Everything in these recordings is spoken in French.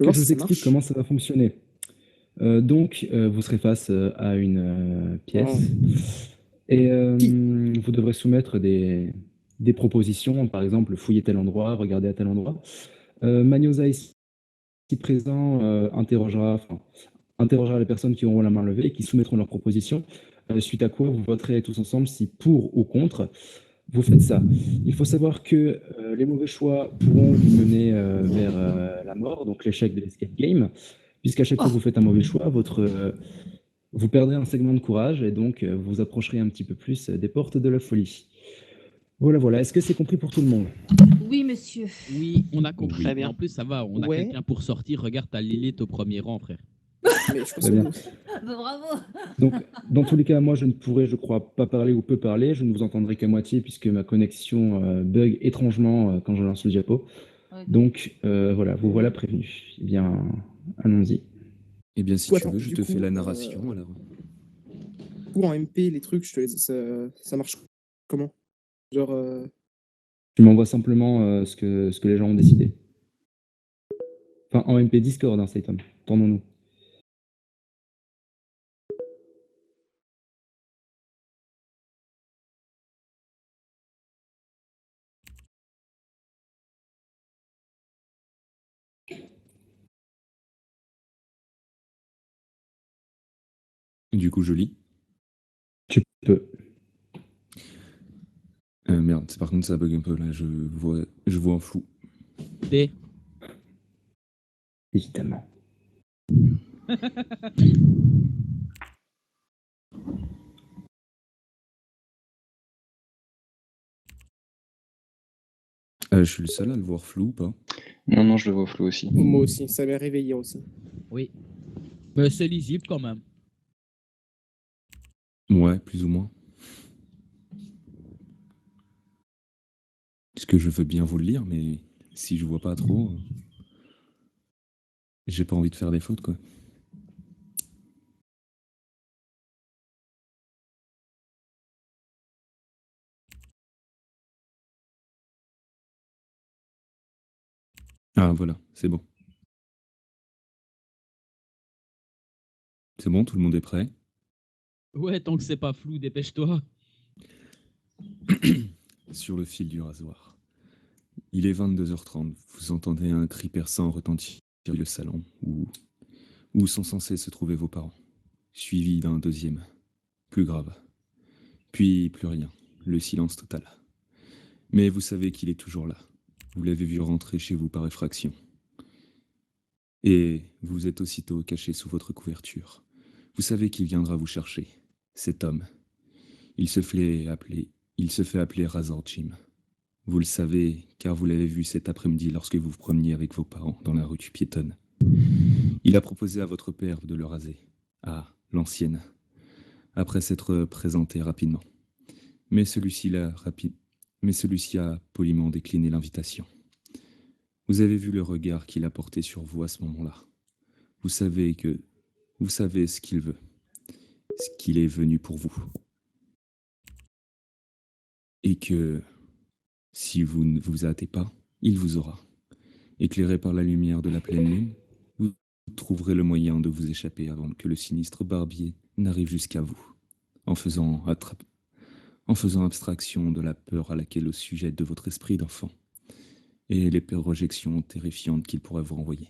peux Que voir je si vous ça explique marche. comment ça va fonctionner. Vous serez face à une Oh. pièce et Qui? vous devrez soumettre des propositions, par exemple, fouiller tel endroit, regarder à tel endroit. Magnosa ici présent interrogera les personnes qui auront la main levée et qui soumettront leurs propositions, suite à quoi vous voterez tous ensemble si pour ou contre vous faites ça. Il faut savoir que les mauvais choix pourront vous mener vers la mort, donc l'échec de l'escape game, puisqu'à chaque fois que vous Oh. faites un mauvais choix, vous perdrez un segment de courage et donc vous approcherez un petit peu plus des portes de la folie. Voilà, voilà. Est-ce que c'est compris pour tout le monde? Oui, monsieur. Oui, on a Très compris. Et bien. en plus, ça va, on a Ouais, quelqu'un pour sortir. Regarde, t'as Lilith au premier rang, frère. mais je pense Très que bien. nous. Bah, bravo. Donc, dans tous les cas, moi, je ne pourrai, je crois, pas parler ou peu parler. Je ne vous entendrai qu'à moitié puisque ma connexion bug étrangement quand je lance le diapo. Ok. Donc, voilà, vous voilà prévenus. Eh bien, allons-y. Eh bien, si Toi, tu attends, veux, je du te fais coup, la narration alors. pour en MP, les trucs, ça marche comment? Genre, Tu m'envoies simplement ce que les gens ont décidé. Enfin, en MP Discord, hein, Satan. Entendons-nous. Du coup, je lis. Tu peux. Merde, par contre, ça bug un peu là. Je vois en flou. T. Évidemment. Je suis le seul à le voir flou ou pas? Non, non, je le vois flou aussi. moi aussi, ça m'est réveillé aussi. Oui. Mais c'est lisible quand même. Ouais, plus ou moins. Parce que je veux bien vous le lire, mais si je vois pas trop, j'ai pas envie de faire des fautes, quoi. Ah, voilà, c'est bon. C'est bon, tout le monde est prêt? Ouais, tant que c'est pas flou, dépêche-toi. Sur le fil du rasoir. Il est 22h30. Vous entendez un cri perçant retentir dans le salon où sont censés se trouver vos parents, suivi d'un deuxième, plus grave. Puis plus rien, le silence total. Mais vous savez qu'il est toujours là. Vous l'avez vu rentrer chez vous par effraction. Et vous êtes aussitôt caché sous votre couverture. Vous savez qu'il viendra vous chercher. Cet homme. Il se fait appeler, il se fait appeler Razor Jim. Vous le savez, car vous l'avez vu cet après-midi lorsque vous vous promeniez avec vos parents dans la rue du piétonne. Il a proposé à votre père de le raser. Ah, l'ancienne. Après s'être présenté rapidement. Mais Mais celui-ci a poliment décliné l'invitation. Vous avez vu le regard qu'il a porté sur vous à ce moment-là. Vous savez ce qu'il veut, ce qu'il est venu pour vous. Et que si vous ne vous hâtez pas, il vous aura. Éclairé par la lumière de la pleine lune, vous trouverez le moyen de vous échapper avant que le sinistre barbier n'arrive jusqu'à vous, en faisant, en faisant abstraction de la peur à laquelle au sujet de votre esprit d'enfant, et les projections terrifiantes qu'il pourrait vous renvoyer.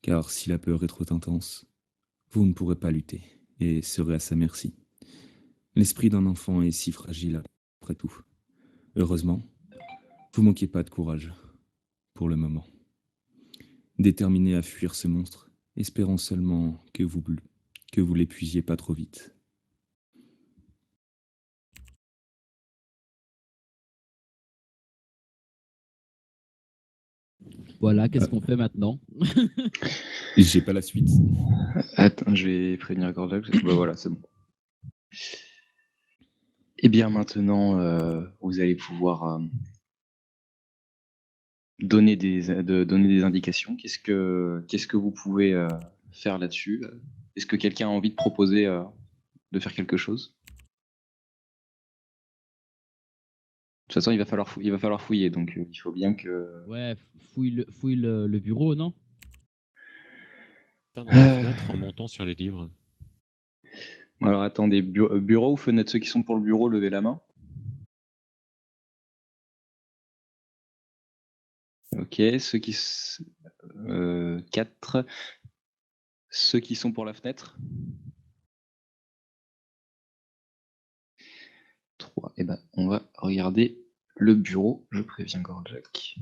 Car si la peur est trop intense, vous ne pourrez pas lutter, et serez à sa merci. L'esprit d'un enfant est si fragile après tout. Heureusement, vous manquez pas de courage, pour le moment. Déterminé à fuir ce monstre, espérant seulement que vous l'épuisiez pas trop vite. Voilà, qu'est-ce qu'on fait maintenant? J'ai pas la suite. Attends, je vais prévenir Gordon. Bah voilà, c'est bon. Eh bien, maintenant, vous allez pouvoir donner des indications. Qu'est-ce que vous pouvez faire là-dessus? Est-ce que quelqu'un a envie de proposer de faire quelque chose? De toute façon, il va falloir fouiller, donc il faut bien que... Ouais, fouille le bureau, non? Putain, dans la fenêtre en montant sur les livres. Alors attendez, bureau ou fenêtre? Ceux qui sont pour le bureau, levez la main. Ok, 4. Ceux qui sont pour la fenêtre? 3. Eh ben, on va regarder le bureau. Je préviens Gordjack.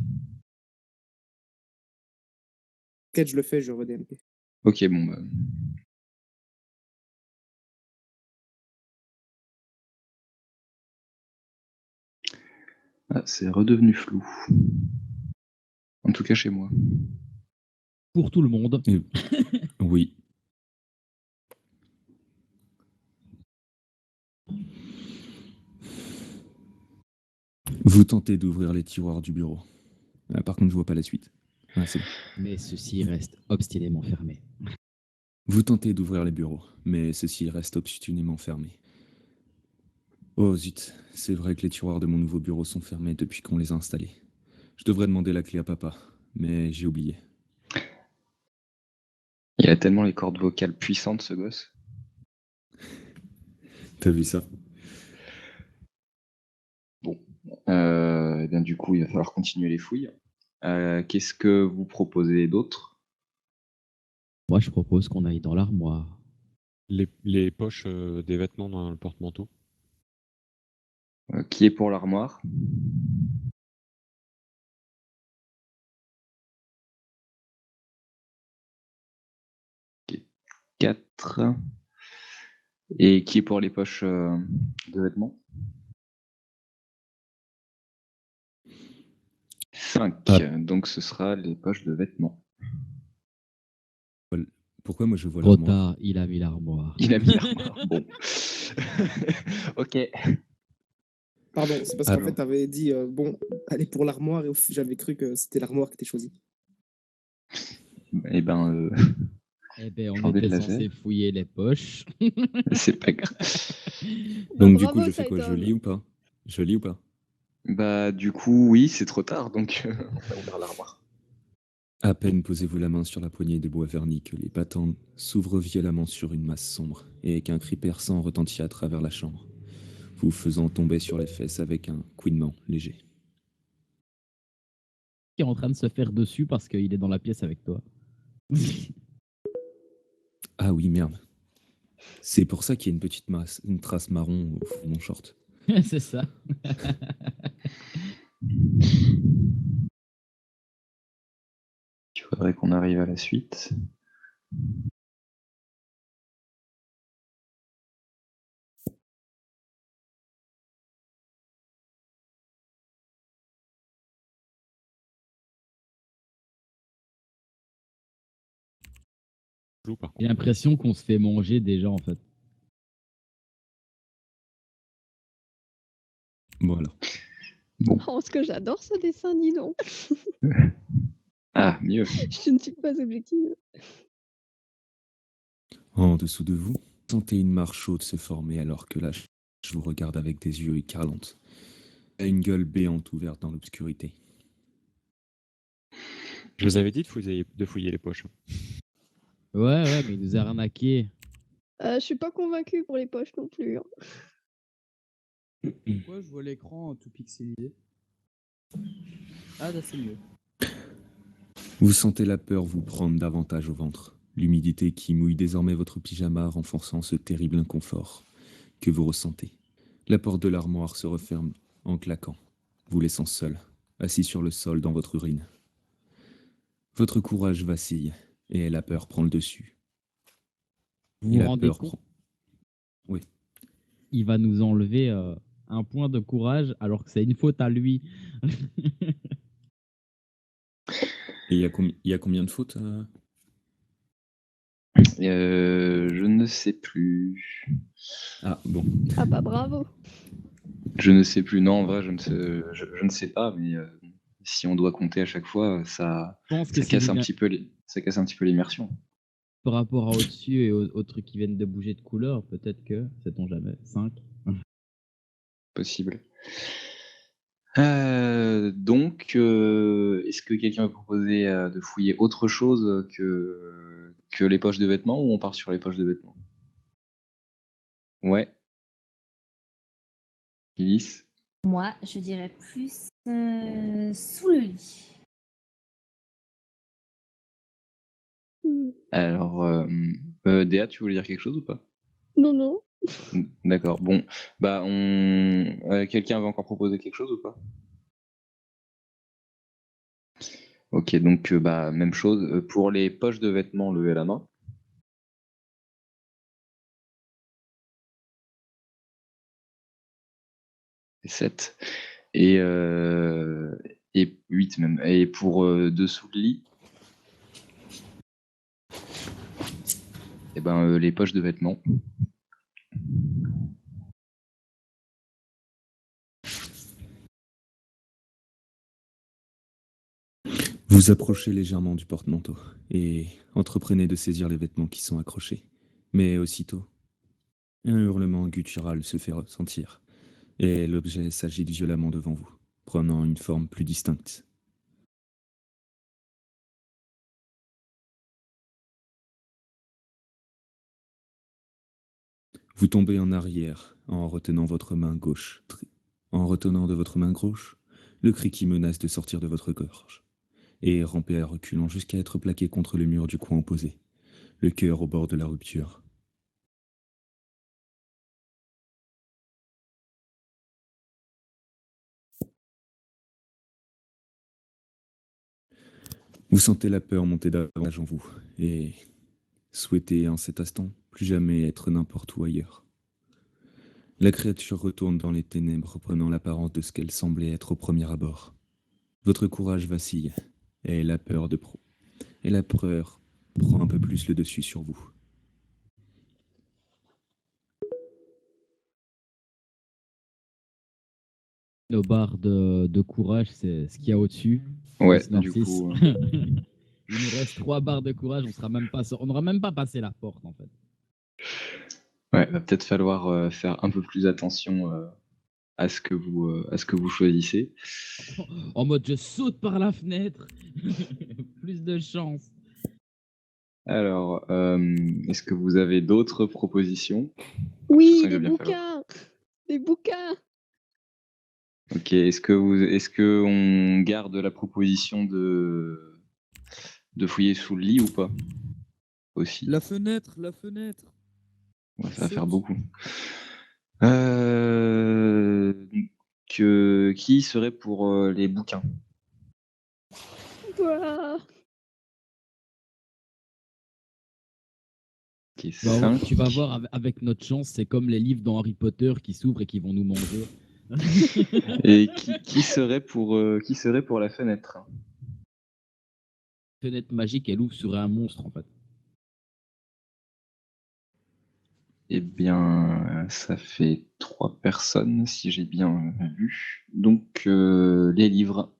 Peut-être je le fais, je redMP. Ok, bon. Bah. Ah, c'est redevenu flou. En tout cas chez moi. Pour tout le monde. Oui. Vous tentez d'ouvrir les tiroirs du bureau. Par contre, je vois pas la suite. Ah, c'est bon. Mais ceci reste obstinément fermé. Vous tentez d'ouvrir les bureaux, mais ceux-ci restent obstinément fermés. Oh zut, c'est vrai que les tiroirs de mon nouveau bureau sont fermés depuis qu'on les a installés. Je devrais demander la clé à papa, mais j'ai oublié. Il a tellement les cordes vocales puissantes, ce gosse. T'as vu ça? Bon. Eh bien, du coup, il va falloir continuer les fouilles. Qu'est-ce que vous proposez d'autre? Moi, je propose qu'on aille dans l'armoire. Les poches des vêtements dans le porte-manteau. Qui est pour l'armoire? Ok, 4. Et qui est pour les poches de vêtements? 5. Donc ce sera les poches de vêtements. Pourquoi moi je vois Trop l'armoire? tard, il a mis l'armoire. Il a mis l'armoire. Bon. Ok. Pardon, c'est parce qu'en fait, t'avais dit, bon, allez pour l'armoire, et j'avais cru que c'était l'armoire qui était choisie. Eh ben, Eh ben, on Changer de était laser. censé fouiller les poches. c'est pas grave. Donc du bravo, coup, je fais quoi? Je lis ou pas? Je lis ou pas? Bah, du coup, oui, c'est trop tard, donc on va ouvrir l'armoire. À peine posez-vous la main sur la poignée de bois verni que les battants s'ouvrent violemment sur une masse sombre et qu'un cri perçant retentit à travers la chambre, vous faisant tomber sur les fesses avec un couinement léger. Qui est en train de se faire dessus parce qu'il est dans la pièce avec toi. Ah oui, merde. C'est pour ça qu'il y a une trace marron au fond de mon short. C'est ça. Il faudrait qu'on arrive à la suite. Par J'ai contre. l'impression qu'on se fait manger déjà, en fait. Bon alors. Oh, ce que j'adore ce dessin, dis donc. Ah, mieux. Je ne suis pas objective. En dessous de vous, sentez une marche chaude se former alors que je vous regarde avec des yeux écarlantes. Une gueule béante ouverte dans l'obscurité. Je vous avais dit de fouiller les poches. Ouais, mais il nous a arnaqué. Je suis pas convaincue pour les poches non plus. Hein. Pourquoi je vois l'écran tout pixelisé? Ah, là c'est mieux. Vous sentez la peur vous prendre davantage au ventre, l'humidité qui mouille désormais votre pyjama renforçant ce terrible inconfort que vous ressentez. La porte de l'armoire se referme en claquant, vous laissant seul, assis sur le sol dans votre urine. Votre courage vacille et la peur prend le dessus. Vous Et vous la rendez peur compte? prend... Oui. Il va nous enlever un point de courage alors que c'est une faute à lui. Et il y a combien de fautes Je ne sais plus. Ah, bon. Ah bah bravo. Je ne sais plus. Non, en vrai, je ne sais pas, mais si on doit compter à chaque fois, ça casse un petit peu l'immersion. Par rapport à au-dessus et aux trucs qui viennent de bouger de couleur, peut-être que, sait-on jamais, 5. Possible. Donc, est-ce que quelqu'un veut proposer de fouiller autre chose que les poches de vêtements ou on part sur les poches de vêtements? Ouais. Ulysse? Moi, je dirais plus sous le lit. Alors, Déa, tu voulais dire quelque chose ou pas? Non, non. D'accord. Bon, bah, quelqu'un va encore proposer quelque chose ou pas? Ok, donc bah, même chose. Pour les poches de vêtements, levez la main. Et 7. Et 8 même. Et pour dessous le lit, et ben, les poches de vêtements. Vous approchez légèrement du porte-manteau et entreprenez de saisir les vêtements qui sont accrochés. Mais aussitôt, un hurlement guttural se fait ressentir et l'objet s'agite violemment devant vous, prenant une forme plus distincte. Vous tombez en arrière en retenant votre main gauche. En retenant de votre main gauche, le cri qui menace de sortir de votre gorge. Et rampez à reculant jusqu'à être plaqué contre le mur du coin opposé, le cœur au bord de la rupture. Vous sentez la peur monter davantage en vous et souhaitez en cet instant plus jamais être n'importe où ailleurs. La créature retourne dans les ténèbres, prenant l'apparence de ce qu'elle semblait être au premier abord. Votre courage vacille et la peur prend un peu plus le dessus sur vous. Nos barres de courage, c'est ce qu'il y a au-dessus. Ouais, Miss du Narcisse. coup. Il nous reste 3 barres de courage, on n'aura même pas passé la porte en fait. Ouais, va peut-être falloir faire un peu plus attention à ce que vous choisissez. En mode je saute par la fenêtre. Plus de chance. Alors, est-ce que vous avez d'autres propositions? Oui, Ça, il va des bien falloir. bouquins. Des bouquins. Ok, est-ce que on garde la proposition de fouiller sous le lit ou pas? Aussi. La fenêtre, la fenêtre. Ouais, ça va faire Saute. beaucoup. Qui serait pour les bouquins? Ouah. Ok, Bah, 5. tu vas voir, avec notre chance, c'est comme les livres dans Harry Potter qui s'ouvrent et qui vont nous manger. Et qui serait pour la fenêtre? Fenêtre magique, elle ouvre sur un monstre en fait. Eh bien, ça fait 3 personnes, si j'ai bien vu. Donc, les livres.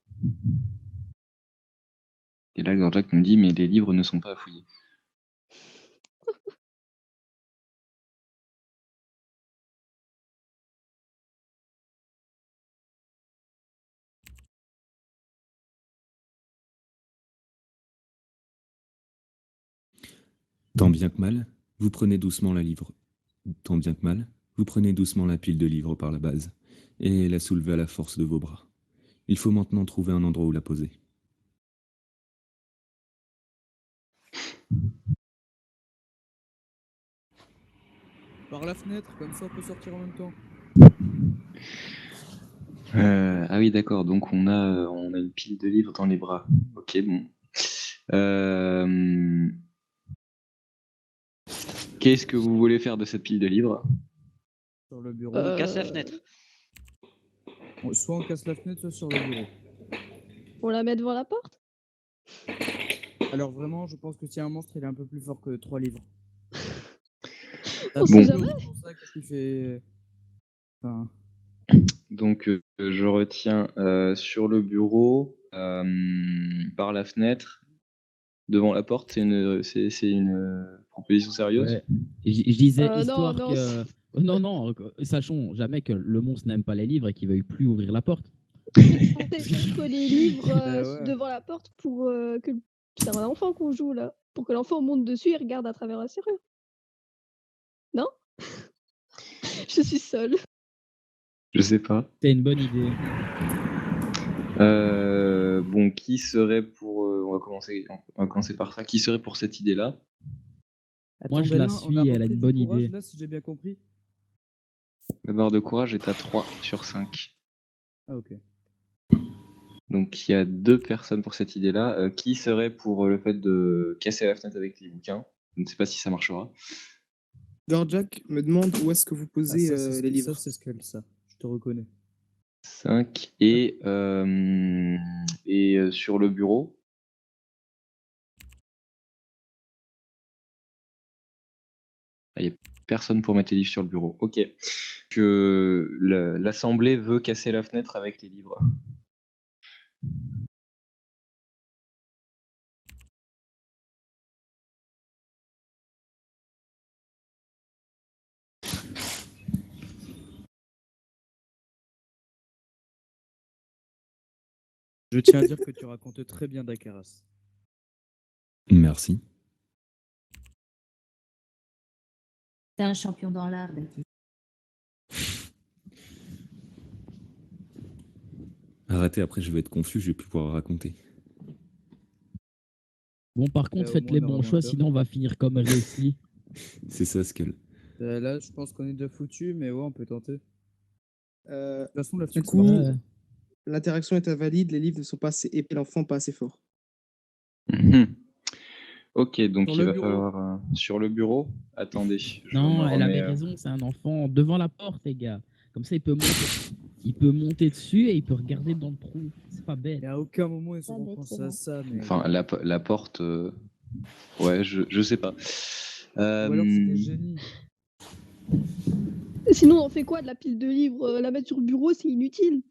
Et là, Gorjak me dit, mais les livres ne sont pas à fouiller. Tant bien que mal, vous prenez doucement la livre. Tant bien que mal, vous prenez doucement la pile de livres par la base et la soulevez à la force de vos bras. Il faut maintenant trouver un endroit où la poser. Par la fenêtre, comme ça on peut sortir en même temps. Ah oui, d'accord. Donc, on a une pile de livres dans les bras. Ok, bon. Qu'est-ce que vous voulez faire de cette pile de livres? Sur le bureau. On casse la fenêtre. Soit on casse la fenêtre, soit sur le bureau. On la met devant la porte? Alors vraiment, je pense que si un monstre, il est un peu plus fort que 3 livres. On sait jamais. Pour ça, qu'est-ce qu'il fait? Enfin, Donc, je retiens sur le bureau, par la fenêtre, devant la porte. C'est une proposition sérieuse? Ouais. Je disais Non, histoire non, que. Non, sachons jamais que le monstre n'aime pas les livres et qu'il veuille plus ouvrir la porte. C'est mettre les livres Bah ouais. devant la porte pour que. C'est un enfant qu'on joue là. pour que l'enfant monte dessus et regarde à travers la serrure. Non? Je suis seule. Je sais pas. C'est une bonne idée. Bon, qui serait pour... on va commencer par ça. Qui serait pour cette idée-là? Moi, je la suis, elle a une bonne idée. Là, si j'ai bien compris. La barre de courage est à 3 sur 5. Ah, ok. Donc il y a 2 personnes pour cette idée-là. Qui serait pour le fait de casser la fenêtre avec les bouquins? Je ne sais pas si ça marchera. Gorjak me demande où est-ce que vous posez les livres. Ça, c'est Skull, ça. Je te reconnais. 5 et sur le bureau. Il n'y a personne pour mettre les livres sur le bureau. Ok. Que l'Assemblée veut casser la fenêtre avec les livres. Je tiens à dire que tu racontes très bien Dakaras. Merci. T'es un champion dans l'art, Daki. Arrêtez, après je vais être confus, je vais plus pouvoir raconter. Bon, par contre, faites les bons choix, sinon on va finir comme réussi. C'est ça, Skull. Là, je pense qu'on est déjà foutu, mais ouais, on peut tenter. De toute façon, la Du fenêtre, coup, c'est l'interaction est invalide, les livres ne sont pas assez épais, l'enfant pas assez fort. Ok, donc Sur il le va bureau. falloir... sur le bureau? Attendez. Non, elle avait raison, c'est un enfant devant la porte, les gars. Comme ça, il peut monter dessus et il peut regarder dans le trou. C'est pas bête. Et à aucun moment, ils ont pensé à ça. Mais... Enfin, la porte... Ouais, je sais pas. Ou alors c'est des génies. Sinon, on fait quoi de la pile de livres? La mettre sur le bureau, c'est inutile.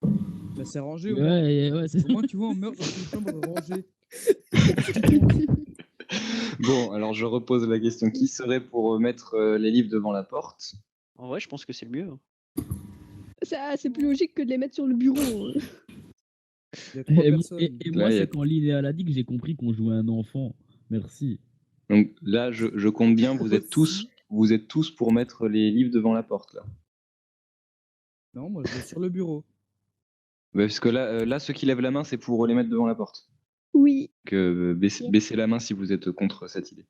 Bah, c'est rangé. Ouais, c'est Au moins, tu vois, on meurt dans une chambre rangée. Bon, alors je repose la question. Qui serait pour mettre les livres devant la porte? En vrai, je pense que c'est le mieux. C'est plus logique que de les mettre sur le bureau. Et moi, Là, il y a- c'est quand l'idéal a dit que j'ai compris qu'on jouait un enfant. Merci. Donc là, je compte bien, vous êtes tous pour mettre les livres devant la porte, là. Non, moi, je vais sur le bureau. Ouais, parce que là, ceux qui lèvent la main, c'est pour les mettre devant la porte. Oui. Que baissez la main si vous êtes contre cette idée.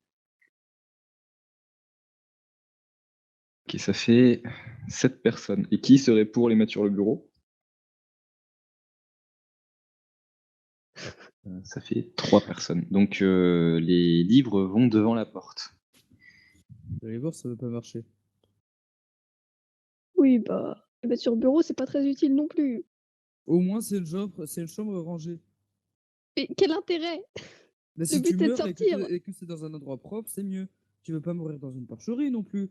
Ok, ça fait 7 personnes. Et qui serait pour les mettre sur le bureau? Ça fait 3 personnes. Donc les livres vont devant la porte. Vous allez voir, ça ne va pas marcher. Oui, bah, les mettre sur le bureau, c'est pas très utile non plus. Au moins, c'est une chambre rangée. Mais quel intérêt? Mais Le si tu but est de meurs sortir. et que c'est dans un endroit propre, c'est mieux. Tu veux pas mourir dans une porcherie non plus.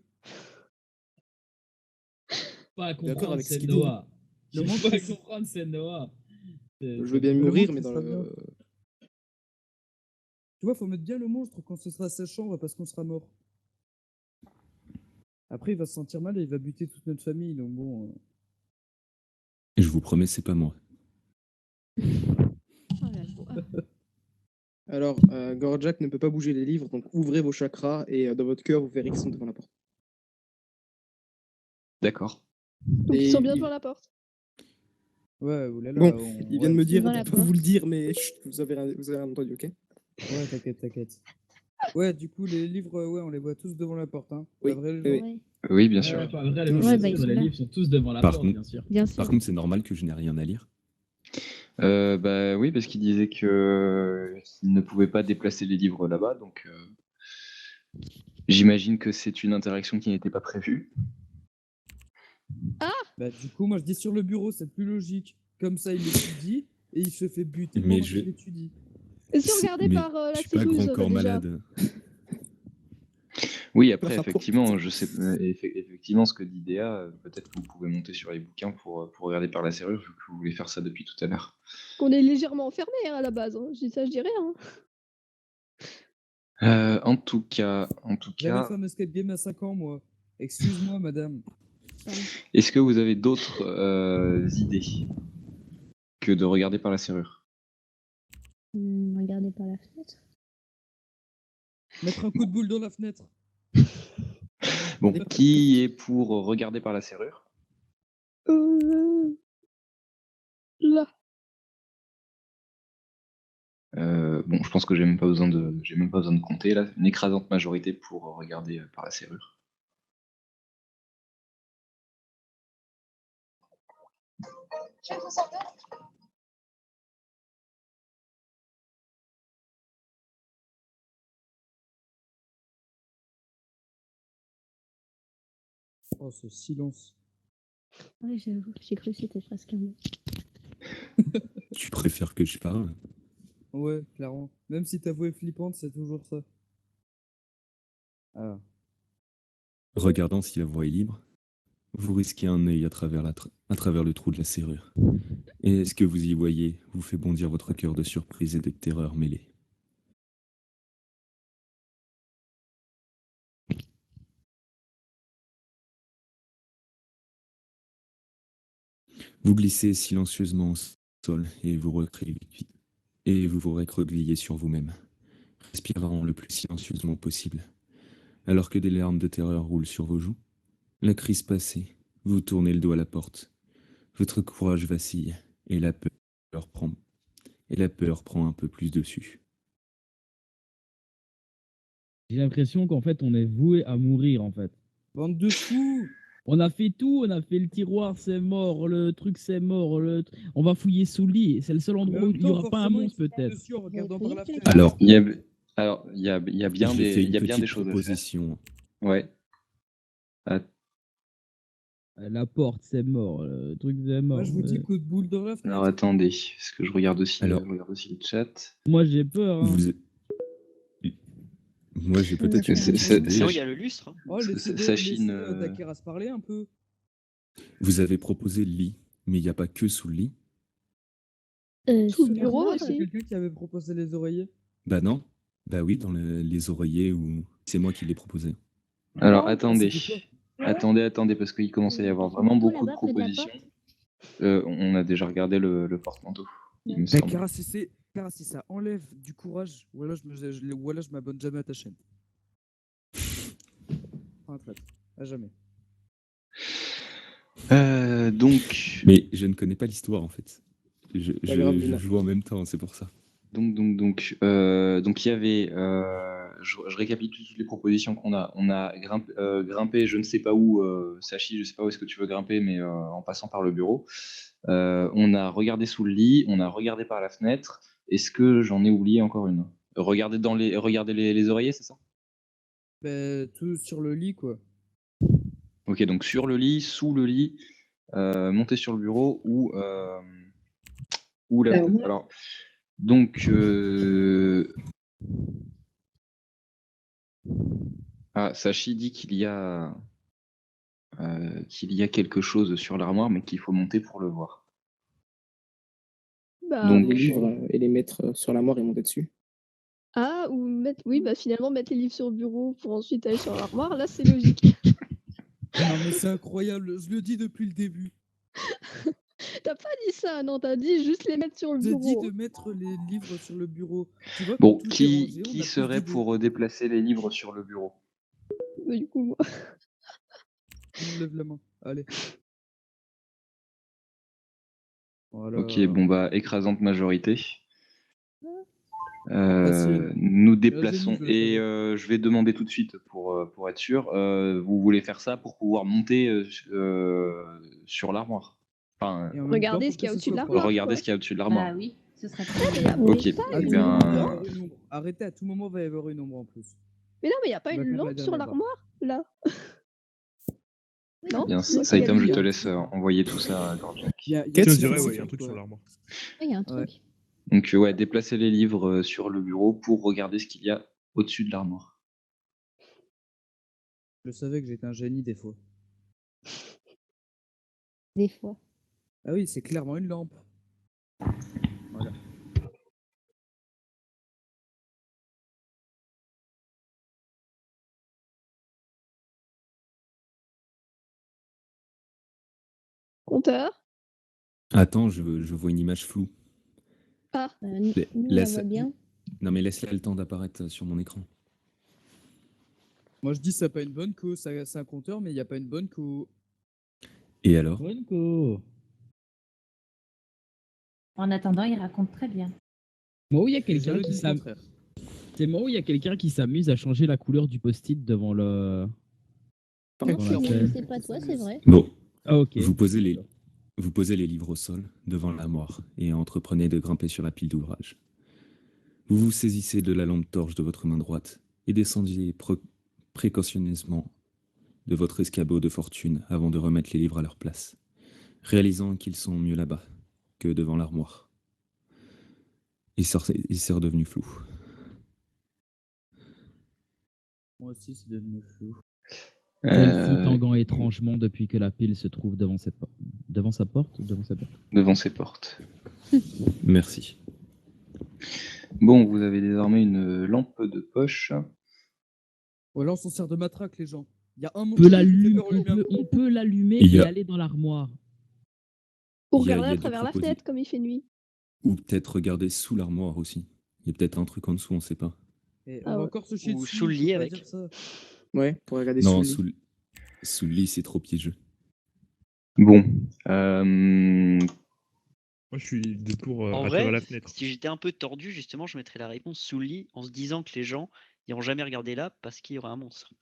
Pas D'accord comprendre, avec ce c'est qu'il dit. Noah. Le Je monde, peux pas c'est- comprendre, c'est Noah. Je veux bien mourir, mais dans sera le... bien. Tu vois, faut mettre bien le monstre quand ce sera sa chambre parce qu'on sera mort. Après, il va se sentir mal et il va buter toute notre famille. Donc bon. Et je vous promets, c'est pas moi. Alors, Gorjak ne peut pas bouger les livres, donc ouvrez vos chakras et dans votre cœur, vous verrez qu'ils sont devant la porte. D'accord. Donc ils sont bien devant la porte. Ouais, oulala. Bon, il vient de me dire de Devant la ne pas porte. vous le dire, mais chut, vous avez rien entendu, ok? Ouais, t'inquiète. Ouais, du coup, les livres, ouais, on les voit tous devant la porte. Hein. Oui, Pas vrai, les oui, gens oui. Oui, bien sûr. Ouais, pas vrai, les, Ouais, gens, bah, les ils sont là. livres sont tous devant la Par porte, contre- bien sûr. Bien sûr. Par contre, c'est normal que je n'ai rien à lire. Bah oui, parce qu'il disait que qu'il ne pouvait pas déplacer les livres là-bas, donc j'imagine que c'est une interaction qui n'était pas prévue. Bah, du coup, moi, je dis sur le bureau, c'est plus logique. Comme ça, il l'étudie et il se fait buter Mais pendant je- qu'il étudie. Et si on regardait Mais par la je suis pas séchouse, grand corps déjà. malade. Oui, après, Par rapport- effectivement, je sais, effectivement, ce que dit Déa, peut-être que vous pouvez monter sur les bouquins pour regarder par la serrure, vu que vous voulez faire ça depuis tout à l'heure. Qu'on est légèrement enfermé hein, à la base. Hein. Je dis ça, je dis rien. En tout cas, J'avais fait un escape game à 5 ans, moi. Excuse-moi, madame. est-ce que vous avez d'autres idées que de regarder par la serrure? Regardez par la fenêtre. Mettre un coup de boule dans la fenêtre. Bon, qui est pour regarder par la serrure? Là. Bon, je pense que j'ai même pas besoin de compter là. Une écrasante majorité pour regarder par la serrure. Oh, ce silence. Ouais, j'avoue, j'ai cru que c'était presque un mot. Tu préfères que je parle? Ouais, clairement. Même si ta voix est flippante, c'est toujours ça. Ah. Regardant si la voie est libre, vous risquez un œil à travers le trou de la serrure. Et ce que vous y voyez vous fait bondir votre cœur de surprise et de terreur mêlée. Vous glissez silencieusement au sol et vous vous recroquevillez sur vous-même, respirant le plus silencieusement possible. Alors que des larmes de terreur roulent sur vos joues, la crise passée, vous tournez le dos à la porte. Votre courage vacille et la peur prend un peu plus dessus. J'ai l'impression qu'en fait, on est voué à mourir, en fait. Bande de fous! On a fait tout, on a fait le tiroir, c'est mort, le truc, c'est mort, on va fouiller sous le lit. C'est le seul endroit où il n'y aura pas un monstre, peut-être. Dessus en regardant par la fenêtre. Alors, Il y a bien j'ai fait des, il y a une bien des petite choses à faire. proposition. Ouais. Ah, La porte, c'est mort, le truc, c'est mort. Moi, je vous dis coup de boule dans la fenêtre. alors attendez, parce que je regarde aussi le chat. Moi, j'ai peur. Hein. Moi, j'ai peut-être une C'est- petite c'est- idée. c'est- il y a le lustre. Hein. Oh, laissez Sachine, Takira se parler un peu. Vous avez proposé le lit, mais il n'y a pas que sous le lit. Sous le Sous bureau l'armoire, C'est aussi. quelqu'un qui avait proposé les oreillers. Bah non. Bah oui, dans les oreillers, ou c'est moi qui l'ai proposé. Alors Oh, attendez, c'était attendez, parce qu'il commence à y avoir vraiment Tout beaucoup de là-bas, près de la propositions. On a déjà regardé le porte-manteau, il me semble. Takira, si ça enlève du courage, ou alors je m'abonne jamais à ta chaîne. Pas un traître, à jamais. Donc, Mais je ne connais pas l'histoire en fait. Je Pas grave, Lina. joue en même temps, c'est pour ça. donc il y avait, je récapitule toutes les propositions qu'on a. On a grimpé, je ne sais pas où, Sachi, je ne sais pas où est-ce que tu veux grimper, mais en passant par le bureau. On a regardé sous le lit, on a regardé par la fenêtre. Est-ce que j'en ai oublié encore une? Regardez les oreillers, c'est ça? Bah, tout sur le lit, quoi. Ok, donc sur le lit, sous le lit, monter sur le bureau ou la fenêtre. Alors, donc, Sachi dit qu'il y a quelque chose sur l'armoire, mais qu'il faut monter pour le voir. Bah, Donc, Les livres et les mettre sur l'armoire et monter dessus. ah, ou mettre, oui, bah finalement mettre les livres sur le bureau pour ensuite aller sur l'armoire, là c'est logique. Non, mais c'est incroyable, je le dis depuis le début. T'as pas dit ça, non, t'as dit juste les mettre sur le J'ai dit bureau. de mettre les livres sur le bureau. Tu vois, bon, quand tout est qui rangé, on a plus serait d'idées. pour déplacer les livres sur le bureau? Bah, du coup, moi. On lève la main, allez. Voilà. Ok, bon bah écrasante majorité. Facile. Nous Là, déplaçons je le et savais. je vais demander tout de suite pour être sûr. Vous voulez faire ça pour pouvoir monter sur l'armoire? Enfin, Et en même Regardez temps, ce qu'il y a pour que au-dessus ce de soit l'armoire. regardez quoi. ce qu'il y a au-dessus de l'armoire. Bah oui, ce serait Ah, très mais y a bien. Ok, pas À eh tout bien, moment, il va y avoir une ombre. Arrêtez, à tout moment, il va y avoir une ombre en plus. Mais non, mais y a pas On va une faire la lampe sur dernière barre. l'armoire, là. Non? bien, C'est Saitam, je quel- te laisse envoyer tout ça à Gorjak. Il y a Quête, quelque je dirais, chose, ouais, il y a un truc quoi. sur l'armoire. Il y a un Ouais. truc. Donc ouais, déplacer les livres sur le bureau pour regarder ce qu'il y a au-dessus de l'armoire. Je savais que j'étais un génie des fois. Des fois. Ah oui, c'est clairement une lampe. Voilà. Compteur? Attends, je vois une image floue. Ah, Nous, on la Laisse- voit bien. Non mais laisse-la le temps d'apparaître sur mon écran. Moi, je dis ça n'a pas une bonne co. C'est un compteur, mais il n'y a pas une bonne co. Et alors? Bonne co. En attendant, il raconte très bien. Moi, où il y a J'ai quelqu'un jamais qui dit le s'amuse. contraire. C'est moi où il y a quelqu'un qui s'amuse à changer la couleur du post-it devant le. Par Non, Dans la c'est chaise. c'est pas toi, c'est vrai. Bon, Ah, ok. vous posez les livres au sol, devant l'armoire, et entreprenez de grimper sur la pile d'ouvrages. Vous vous saisissez de la lampe torche de votre main droite et descendiez précautionneusement de votre escabeau de fortune avant de remettre les livres à leur place, réalisant qu'ils sont mieux là-bas que devant l'armoire. Et c'est redevenu flou. Moi aussi, c'est devenu flou. Celle-ci tanguant étrangement depuis que la pile se trouve devant sa porte. Devant sa porte ou devant sa porte? Devant ses portes. Merci. Bon, vous avez désormais une lampe de poche. Ouais, là, on s'en sert de matraque, les gens. Il y a un On monstre peut qui fait l'allumer, peur, on lui met un on peut l'allumer Il y et a- aller dans l'armoire. Pour Il y a regarder à deux travers la propositions. fenêtre comme il fait nuit. Ou peut-être regarder sous l'armoire aussi. Il y a peut-être un truc en dessous, on ne sait pas. Et Ah on va ouais. encore se chier Ou dessus. sous le faut lit pas avec. dire ça. Ouais, pour regarder Non, sous le lit. sous le lit, c'est trop piégeux. Bon. Moi, je suis pour En à travers vrai, la fenêtre. si j'étais un peu tordu, justement, je mettrais la réponse sous le lit en se disant que les gens n'iront jamais regarder là parce qu'il y aura un monstre.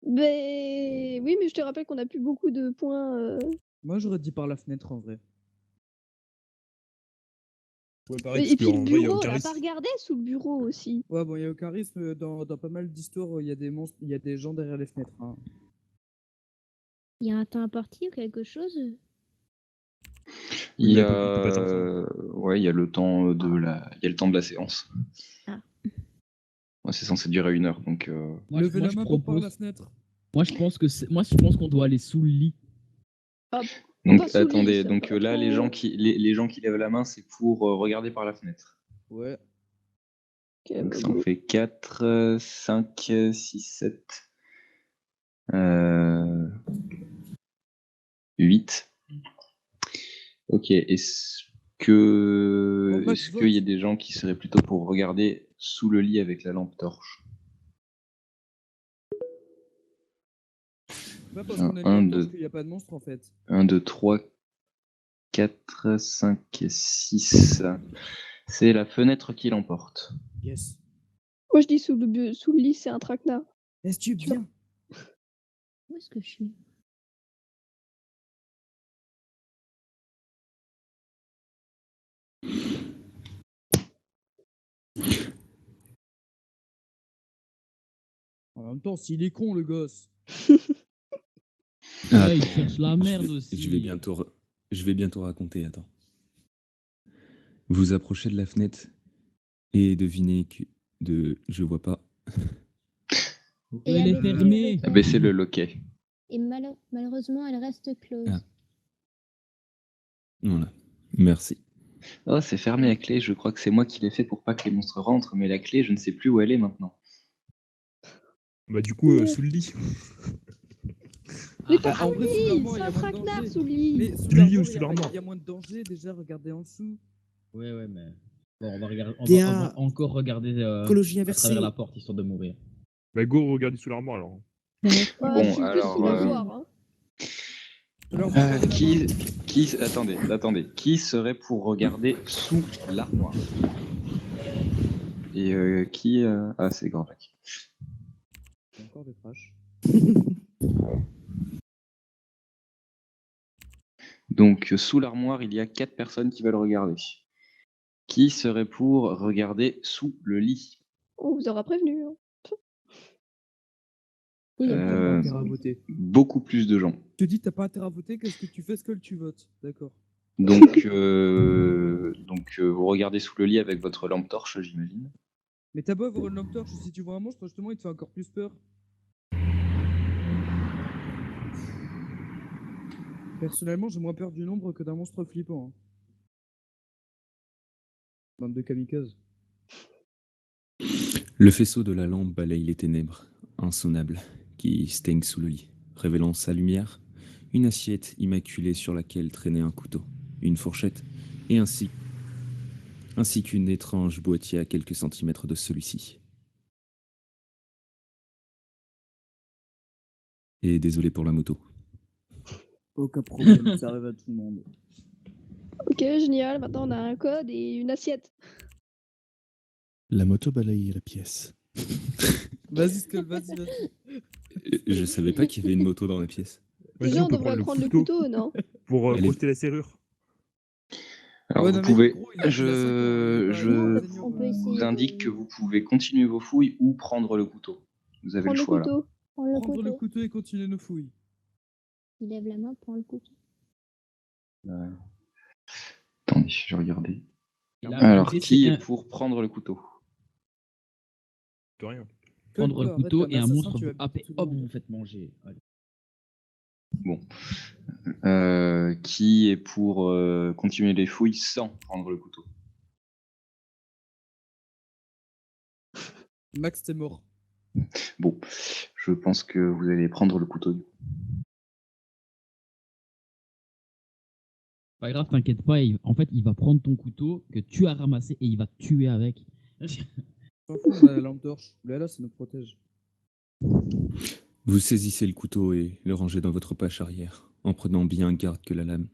Ben oui, mais je te rappelle qu'on a plus beaucoup de points. Moi, j'aurais dit par la fenêtre, en vrai. Ouais, pareil, Et parce puis qu'en le vrai, il y a bureau, on aucun n'a risque. pas regardé sous le bureau aussi. Ouais, bon, il y a au charisme, dans pas mal d'histoires, il y a des monstres, il y a des gens derrière les fenêtres. Hein. Il y a un temps imparti ou quelque chose? Il y mais a, on peut pas faire ça. ouais, il y a le temps de la séance. Ah. Ouais, c'est censé durer 1 heure, donc. Levez la je main pour par la propose. fenêtre. Moi, je pense qu'on doit aller sous le lit. Hop. Donc Pas sous le lit, attendez, ça donc va là trop. les gens qui lèvent la main, c'est pour regarder par la fenêtre. Ouais. Ok, Donc bah, ça en go. fait 4, 5, 6, 7, 8. Ok, est-ce Oh, Max, qu'il y a vote. des gens qui seraient plutôt pour regarder sous le lit avec la lampe torche? Pas parce qu'on a une Un, lampe deux. torche qu'il n'y a pas de monstre, en fait. 1, 2, 3, 4, 5, 6. C'est la fenêtre qui l'emporte. Yes. Moi je dis sous le lit, c'est un traquenard. Est-ce que tu Tu vois. bien? Où est-ce que je suis? En même temps, s'il est con, le gosse. Ah, Ouais, il attends, cherche la merde aussi. Je vais bientôt raconter, attends. Vous approchez de la fenêtre et devinez que je vois pas. Et Elle est abaissez le fermée. loquet. Abaissez le loquet. Et malheureusement, elle reste close. Ah. Voilà. Merci. Oh, c'est fermé à clé. Je crois que c'est moi qui l'ai fait pour pas que les monstres rentrent, mais la clé, je ne sais plus où elle est maintenant. Bah, du coup, sous le lit. Mais pas en sous vrai, le sous lit, l'armoire, c'est il y a un moins de traquenard danger. sous le lit. Mais sous Du lit ou l'armoire, sous l'armoire? il y a moins de danger. Déjà, regardez en dessous. Ouais, mais. Bon, on va regarder. On Théa, va encore regarder Écologie à inversée. travers la porte histoire de mourir. Bah, go, regardez sous l'armoire alors. Ouais, Bon, je suis plus alors, sous l'armoire. Hein. Alors, vous regardez la main. Attendez, qui serait pour regarder sous l'armoire? Et qui ah, c'est Gorbac. Il y a encore des trash. Donc sous l'armoire, il y a 4 personnes qui veulent regarder. Qui serait pour regarder sous le lit? On vous aura prévenu. Hein. Oui, t'as pas Euh, intérêt à voter. Beaucoup plus de gens. Je te dis, t'as pas intérêt à voter, qu'est-ce que tu fais, ce que tu votes. D'accord. Donc vous regardez sous le lit avec votre lampe torche, j'imagine. Mais t'as beau avoir une lampe torche, si tu vois un monstre, justement, il te fait encore plus peur. Personnellement, j'ai moins peur du nombre que d'un monstre flippant. Hein. Bande de kamikazes. Le faisceau de la lampe balaye les ténèbres, insonnables, qui steignent sous le lit, révélant sa lumière, une assiette immaculée sur laquelle traînait un couteau, une fourchette, et ainsi qu'une étrange boîtier à quelques centimètres de celui-ci. Et désolé pour la moto. Aucun problème, ça arrive à tout le monde. Ok, génial. Maintenant, on a un code et une assiette. La moto balaye la pièce. Vas-y, Skull, vas-y. Je savais pas qu'il y avait une moto dans la pièce. Déjà, on devrait prendre le couteau, non? Pour Elle est- crocheter la serrure. Alors, Ouais, vous non, mais pouvez. gros, il a 5 ans, il est pas- Je On peut vous essayer indique de que vous pouvez continuer vos fouilles ou prendre le couteau. Vous avez Prends le le choix là. couteau. prendre le Prendre le couteau. couteau et continuer nos fouilles. Il lève la main, prend le couteau. Attendez, je vais regarder. Là, Alors, c'est qui un- est pour prendre le couteau? De rien. prendre le Arrête, couteau un et un assassin, monstre tu vous vas happer, buter tout le hop, monde. vous faites manger. Allez. Bon. Qui est pour continuer les fouilles sans prendre le couteau? Max, t'es mort. Bon, je pense que vous allez prendre le couteau. Pas grave, t'inquiète pas. En fait, il va prendre ton couteau que tu as ramassé et il va te tuer avec. S'en fout, on a la lampe torche. Là, ça nous protège. Vous saisissez le couteau et le rangez dans votre poche arrière, en prenant bien garde que la lame.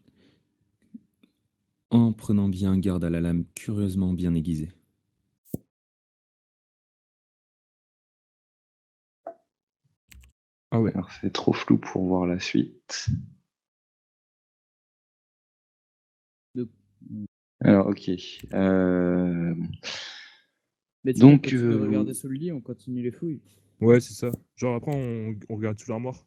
En prenant bien garde à la lame curieusement bien aiguisée. Ah ouais, alors c'est trop flou pour voir la suite. Alors, ok. Mais tu Donc, continue de regarder sous le lit, on continue les fouilles. Ouais, c'est ça. Genre après, on regarde sous l'armoire.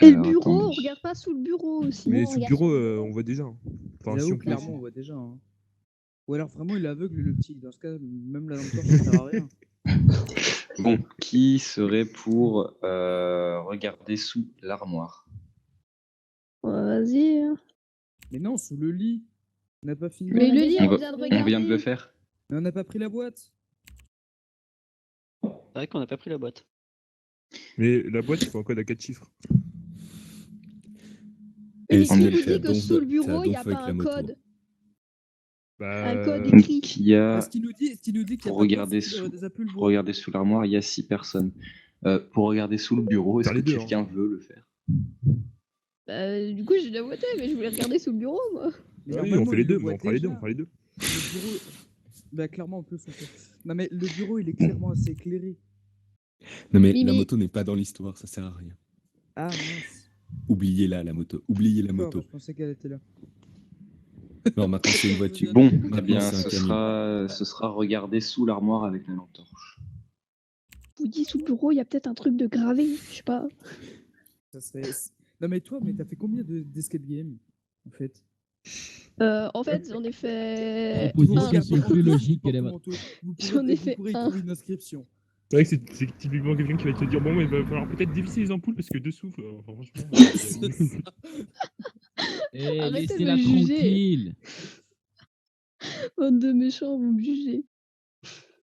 Et le alors, bureau, on attendez. regarde pas sous le bureau aussi. Mais Non, sous le regarde bureau, sur le bureau. on voit déjà. Hein. Enfin, si J'avoue, on peut clairement, essayer. on voit déjà. Hein. Ou alors vraiment, il est aveugle, le petit. Dans ce cas, même la lampe torche ne sert à rien. Bon, qui serait pour regarder sous l'armoire? Ouais, vas-y. Hein. Mais non, sous le lit. On n'a pas fini. Mais le lit, On on va- vient de On vient de regarder. le faire. Mais on n'a pas pris la boîte. C'est vrai qu'on n'a pas pris la boîte. Mais la boîte, il faut un code à 4 chiffres. Mais Et qui en vous effet, dit que sous le bureau, il n'y a avec pas la un moto. code? Bah, Un code Donc, écrit. il y a, Ce qui nous dit qu'il y a pour pas de regarder boîte, sous, des appuis le pour voir. regarder sous l'armoire, il y a 6 personnes. Pour regarder sous le bureau, est-ce Faire que les deux, quelqu'un veut le faire? Du coup, j'ai déjà voté, mais je voulais regarder sous le bureau, moi. Mais oui, on normalement, fait les il deux, le mais voit on fera les deux, déjà. on fera les deux. Le bureau. Bah, clairement, en plus, on fait. Non, mais le bureau, il est clairement assez éclairé. Non mais Oui, la mais- moto n'est pas dans l'histoire, ça sert à rien. Ah, mince. Oubliez-la, la moto. Oubliez la D'accord, moto. bah, je pensais qu'elle était là. Non, maintenant c'est une voiture. Bon, eh Maintenant bien, c'est un ce camion. sera regarder sous l'armoire avec la lampe torche. Je vous dis, sous le bureau, il y a peut-être un truc de gravé. Je sais pas. Ça serait... Non, mais toi, mais t'as fait combien d'escape game, en fait? En fait, j'en ai fait. Propositions un. regardez sont en plus dessous logiques du que les porte-manteau. J'en ai Vous fait pourrez y un. trouver une inscription. C'est vrai que c'est typiquement quelqu'un qui va te dire bon, mais il va falloir peut-être dévisser les ampoules parce que dessous, enfin, franchement. C'est ça. Eh, Arrêtez de laissez-la me juger. tranquille. Bande de méchants, vous me jugez.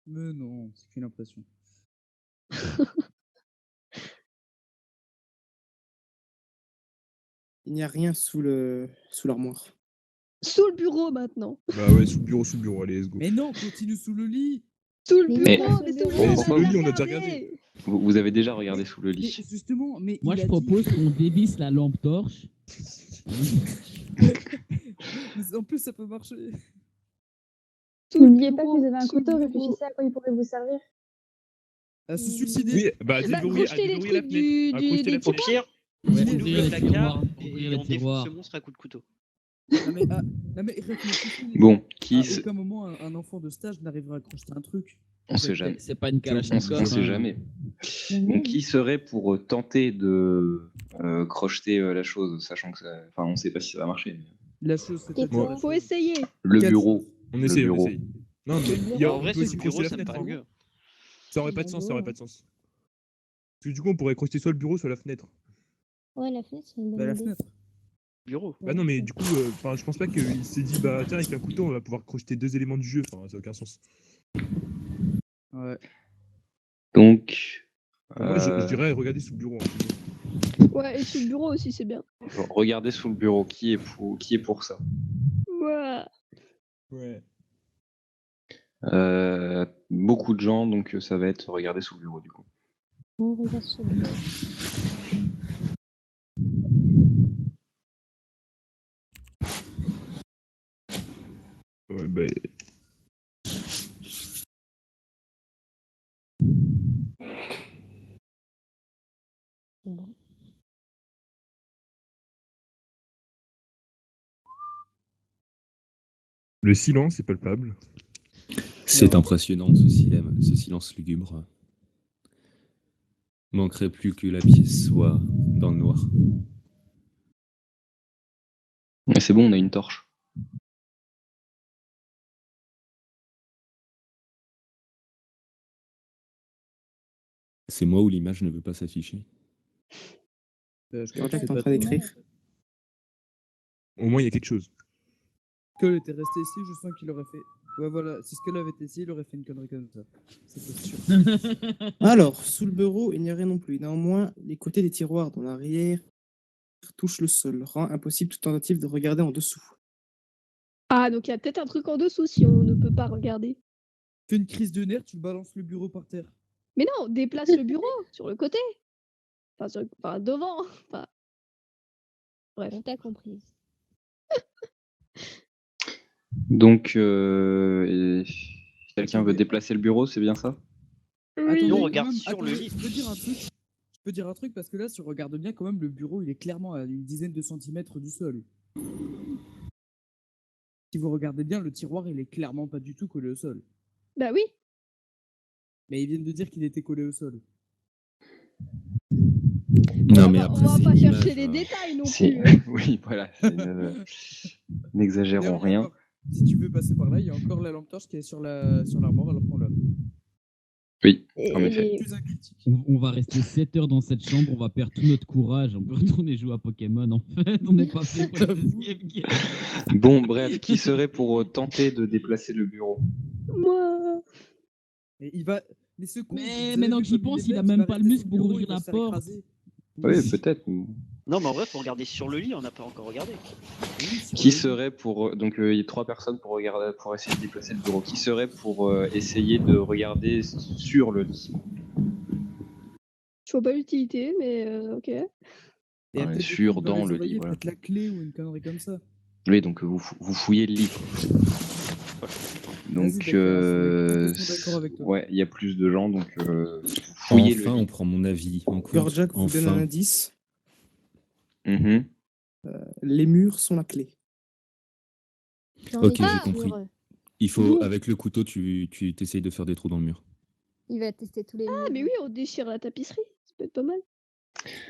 Mais non, c'est qu'une impression. Il n'y a rien sous l'armoire. Sous le bureau maintenant. Bah ouais, sous le bureau, allez, let's go. Mais non, continue sous le lit. Sous le Mais bureau, non, mais sous sous le le bureau. bureau, Mais on sous a le déjà lit, on a déjà regardé. Vous avez déjà regardé sous le Mais lit. justement, mais Moi, il je a propose dit... qu'on dévisse la lampe torche. Mais en plus, ça peut marcher. Sous le N'oubliez pas bureau, que vous avez un sous le couteau, bureau. réfléchissez à quoi il pourrait vous servir. À se suicider. Oui, bah, Bah, crocheter les déverrouiller la trucs fenêtre. des Accrocher la Au fenêtre. pire, Ouais, on ouvrir ouvre les le placard tiroirs, et ouvrir on les défonce tiroirs. ce monstre à coups de couteau. Non, mais réfléchissez. les Bon, gars. qui À se- aucun moment, un enfant de stage n'arrivera à crocheter un truc. on sait jamais. C'est pas une On Kalachnikov. sait hein. jamais. Mais Donc, non. qui serait pour tenter de crocheter la chose, sachant que ça... Enfin, on sait pas si ça va marcher. Mais... La chose, c'est Et pas toi Faut essayer. Le Quatre bureau. choses. On Le essaye, on bureau. essaye. Non, mais Le il y a, En on vrai, peut sous aussi le bureau, crocheter la ça me fenêtre. paraît Hein. mieux. Ça aurait pas de sens, ça aurait pas de sens. Parce que du coup, on pourrait crocheter soit le bureau, soit la fenêtre. Ouais, la fenêtre, c'est une Bah, bonne la idée. fenêtre. Bureau. Bah non, mais du coup, enfin, je pense pas qu'il s'est dit, bah tiens, avec un couteau, on va pouvoir crocheter 2 éléments du jeu. Enfin, ça n'a aucun sens. Ouais. Donc, Moi, je dirais, regardez sous le bureau. Hein, c'est bon. Ouais, et sous le bureau aussi, c'est bien. regardez sous le bureau. Qui est pour ça? Ouais. Ouais. Beaucoup de gens, donc ça va être regarder sous le bureau du coup. On regarde sur le bureau. Ouais, bah... Bon. Le silence est palpable. C'est impressionnant, ce silence lugubre. Manquerait plus que la pièce soit dans le noir. Mais c'est bon, on a une torche. C'est moi où l'image ne veut pas s'afficher. Je Georgia, c'est t'es en pas train toi. d'écrire. Au moins, il y a quelque chose. Skull était resté ici, je sens qu'il aurait fait. Ouais, voilà, si Skull avait été ici, il aurait fait une connerie comme ça. C'est sûr. Alors, sous le bureau, il n'y a rien non plus. Néanmoins, les côtés des tiroirs dans l'arrière touchent le sol, rend impossible toute tentative de regarder en dessous. Ah, donc il y a peut-être un truc en dessous si on ne peut pas regarder. Fais une crise de nerfs, tu balances le bureau par terre. Mais non, déplace le bureau sur le côté. Enfin, devant. Enfin... Bref. On t'a compris. Donc, quelqu'un veut déplacer le bureau, c'est bien ça? Oui. Nous, on quand regarde même, sur le lit. Je peux dire un truc parce que là, si on regarde bien, quand même, le bureau, il est clairement à une dizaine de centimètres du sol. Si vous regardez bien, le tiroir, il est clairement pas du tout collé au sol. Bah oui. Mais ils viennent de dire qu'il était collé au sol. Non, mais On après, va c'est pas une chercher image, les détails non C'est- plus. Oui, voilà. N'exagérons D'ailleurs, il y a rien. encore- Si tu veux passer par là, il y a encore la lampe torche qui est sur l'armoire, alors prends-la. Oui, Et en effet. les- Plus un critique. On va rester 7 heures dans cette chambre, on va perdre tout notre courage, on peut retourner jouer à Pokémon en fait, on n'est pas fait pour la deuxième guerre. Bon, bref, qui serait pour tenter de déplacer le bureau? Moi. Et il va. Mais ce con, vous Mais avez maintenant vu que j'y comme il pense, est il a bête, même va pas le rester muscle sur pour bureau, ouvrir il va la se faire porte. écraser. Oui, peut-être. Non, mais en vrai, faut regarder sur le lit, on n'a pas encore regardé. Qui serait pour... Donc, il y a 3 personnes pour essayer de déplacer le bureau. Qui serait pour essayer de regarder sur le lit? Je vois pas l'utilité, mais ok. Il y a Ouais, peut-être des sur, trucs qui va dans les le envoyer, lit, voilà. peut-être la clé ou une connerie comme ça. Oui, donc vous fouillez le lit. Donc, Vas-y, d'accord, je suis complètement d'accord avec toi. ouais, il y a plus de gens, donc vous fouillez Enfin, le on lit. prend mon avis en compte. Georgia vous donne un Enfin. indice. Mhm. Les murs sont la clé. J'en Ok, ai j'ai pas compris. sur eux. Il faut, avec le couteau, tu t'essayes de faire des trous dans le mur. Il va tester tous les murs. Ah, mais oui, on déchire la tapisserie. Ça peut être pas mal.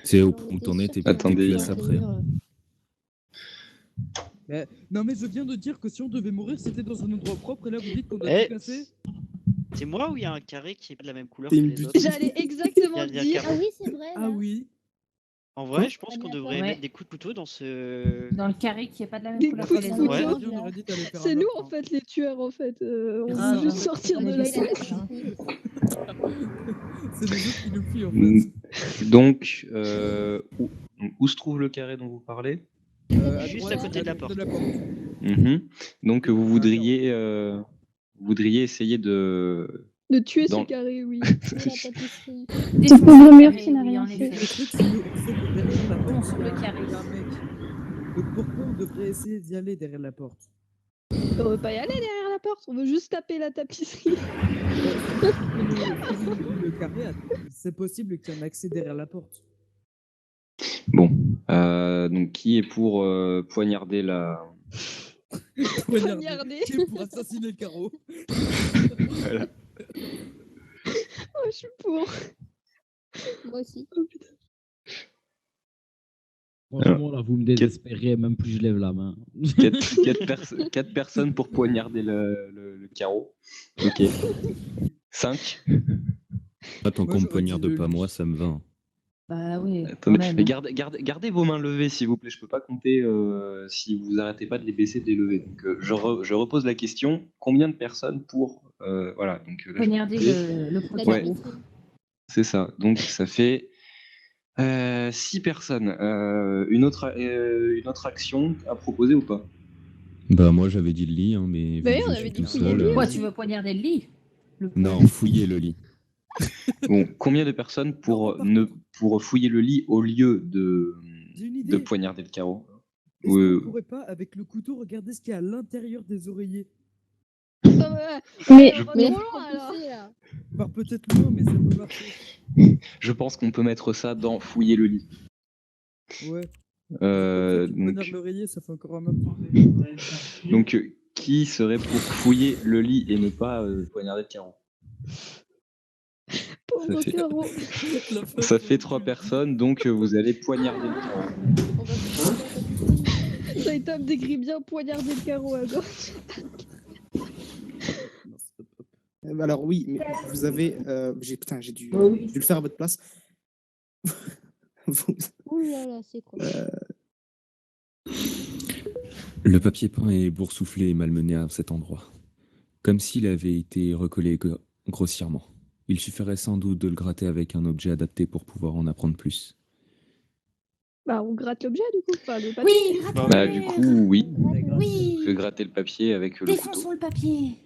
C'est J'en où t'en es, étais t'es sûre Attendez. qu'il y plus à avait ça des près. murs. Non, mais je viens de dire que si on devait mourir, c'était dans un endroit propre, et là vous dites qu'on doit Eh, tout casser. C'est moi ou il y a un carré qui est pas de la même couleur T'es que une les bute. autres? J'allais exactement Il y a un dire. carré. Ah oui, c'est vrai. Ah là. oui. En vrai, Quoi? je pense qu'on D'accord. devrait Ouais. mettre des coups de couteau dans ce... Dans le carré qui est pas de la même Des couleur coups que de les couteau. autres. On aurait dit d'aller faire C'est un nous meurtre, en fait les tueurs en fait. On Ah, veut juste ouais. sortir On de a la vu ça. scène. hein. C'est les autres qui nous fuient en Mm. fait. Donc, où se trouve le carré dont vous parlez? Juste à côté de la porte. Mhm. Donc, vous voudriez essayer de... De tuer Dans- ce carré, oui. C'est la tapisserie. Défoncer Ouvre le mur carré, qui n'a oui, rien en fait. effet. Le truc, c'est que derrière la porte, Contre il y a le carré. il y a un mec. Donc pourquoi on devrait essayer d'y aller derrière la porte? On veut pas y aller derrière la porte, on veut juste taper la tapisserie. Le carré, c'est possible qu'il y ait un accès derrière la porte. Bon, donc qui est pour poignarder la... Poignarder. Qui est pour assassiner le carreau? Voilà. Oh, je suis pour. Moi aussi. Oh putain. Franchement, là, vous me désespérez, même plus je lève la main. 4 personnes pour poignarder le carreau. Ok. 5. Attends Moi, qu'on me j'aurais poignarde dit le pas, lit. moi, ça me va. Hein. Bah oui. quand Attendez, même. mais gardez vos mains levées, s'il vous plaît. Je peux pas compter si vous arrêtez pas de les baisser, de les lever. Donc, je repose la question. Combien de personnes pour... voilà. Donc, là, je Poignarder vais- le La procureur. Ouais. tapisserie. C'est ça. Donc, ça fait 6 personnes. Une autre action à proposer ou pas? Bah, moi, j'avais dit le lit, hein, mais vu Bah que oui, on je avait suis dit tout fouiller seul. le lit. Quoi, tu veux poignarder le lit? Non, fouiller le lit. Bon, combien de personnes pour fouiller le lit au lieu J'ai une de idée. poignarder le carreau? Est-ce Oui, qu'on pourrait pas, avec le couteau, regarder ce qu'il y a à l'intérieur des oreillers? Mais Je- on va Mais trop faut loin alors. pousser, là. Par peut-être loin, mais ça peut marcher. Je pense qu'on peut mettre ça dans fouiller le lit. Ouais. Donc, Poignard l'oreiller, ça fait encore un meurtre. qui serait pour fouiller le lit et ne pas poignarder le carreau? Pauvre fait- carreau. Ça fait 3 personnes, donc vous allez poignarder le carreau. Saitama décrit bien poignarder le carreau à gauche. Alors oui, mais vous avez... j'ai dû le faire à votre place. Vous- Ouh là là, c'est quoi? Le papier peint est boursouflé et malmené à cet endroit, comme s'il avait été recollé grossièrement. Il suffirait sans doute de le gratter avec un objet adapté pour pouvoir en apprendre plus. Bah, on gratte l'objet du coup, pas le papier. Oui, grattons Bah, du coup, oui. Oui. Je vais gratter le papier avec le Défonçons couteau. le papier.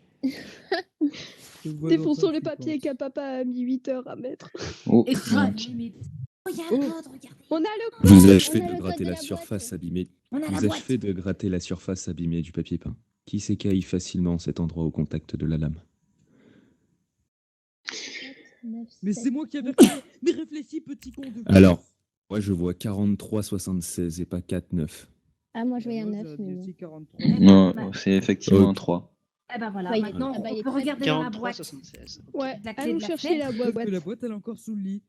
Défonçons les papiers qu'un papa a mis 8 heures à mettre. Oh, Et donc, Oh, il y a un code, regardez. On a le code. Vous achevez on a de le gratter code de la la surface boîte. abîmée. On a la Vous boîte. achevez de gratter la surface abîmée du papier peint, qui s'écaille facilement cet endroit au contact de la lame. Mais c'est moi qui avais reculé. Mais réfléchis, petit con de. Alors, moi je vois 43,76 et pas 4,9. Ah, moi je voyais un Moi, 9, j'aurais mais dit bon. 43. non, c'est effectivement un 3. Eh ben voilà, Bah, il est- maintenant ah bah, il on est peut très regarder dans la 43, boîte. 76. Ouais, La clé allons de la chercher fenêtre. la Sauf boîte. que la boîte, elle est encore sous le lit.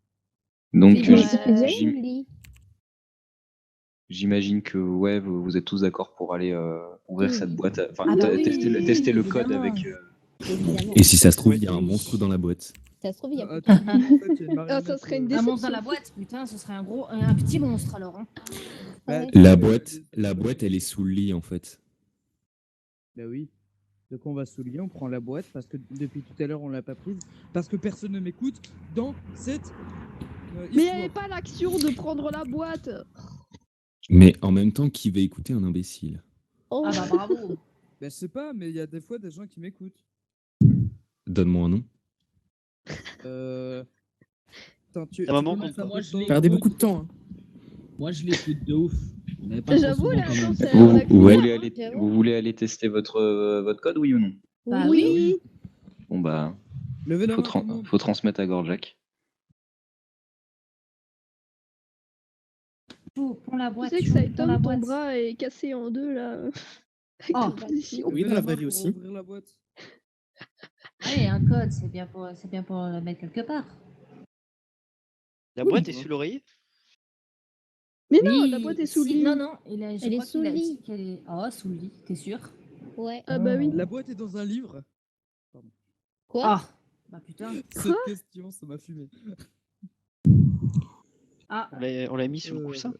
Donc, C'est Ouais, j'im- le lit. j'imagine que ouais, vous êtes tous d'accord pour aller ouvrir Oui. cette boîte. Enfin, Ah bah oui, tester le code évidemment. avec. Évidemment. Et si ça se trouve, il y a un monstre dans la boîte. Ça se trouve, il y a Ah, plus de tu dis, en fait, il y a une Ah, ça marionnette, serait une Un déception. monstre dans la boîte, putain, ce serait un petit monstre alors. Hein. Bah, Ouais. La boîte, elle est sous le lit en fait. Bah oui. Donc on va sous le lit, on prend la boîte parce que depuis tout à l'heure on l'a pas prise. Parce que personne ne m'écoute dans cette. Mais il n'y histoire. avait pas l'action de prendre la boîte. Mais en même temps, qui va écouter un imbécile? Oh. Ah bah bravo. Bah, je sais pas, mais il y a des fois des gens qui m'écoutent. Donne-moi un nom. Attends, tu À un moment, commences quand- à moi, je prendre l'ai- ton- Perdez beaucoup de temps. Hein. Moi, je l'écoute de ouf. Mais pas trop J'avoue, souvent, là, quand même. attends, c'est Vous, on a vous combien, voulez hein aller, J'avoue. vous voulez aller tester votre code, oui ou non? Bah Oui. Bon bah, Levez la faut, main, tout le monde. faut transmettre à Gorjak. Prends la Tu boîte. sais que prends la Saitama, ton boîte. bras est cassé en deux là. Avec Oh. ta position. Oui, Levez dans la main vraie vie pour aussi. ouvrir la boîte. Allez, un code, c'est bien pour le mettre quelque part. La Oui, boîte est bon. sous l'oreiller? Mais non, Oui, la boîte est sous le si- lit. Non, non, je Elle est crois sous qu'il le a lit. dit qu'elle est. Oh, sous le lit, t'es sûr? Ouais. Ah bah oui. La boîte est dans un livre. Quoi? Ah, bah putain. Cette question, ça m'a fumé. Ah, On l'a mis sous le coussin.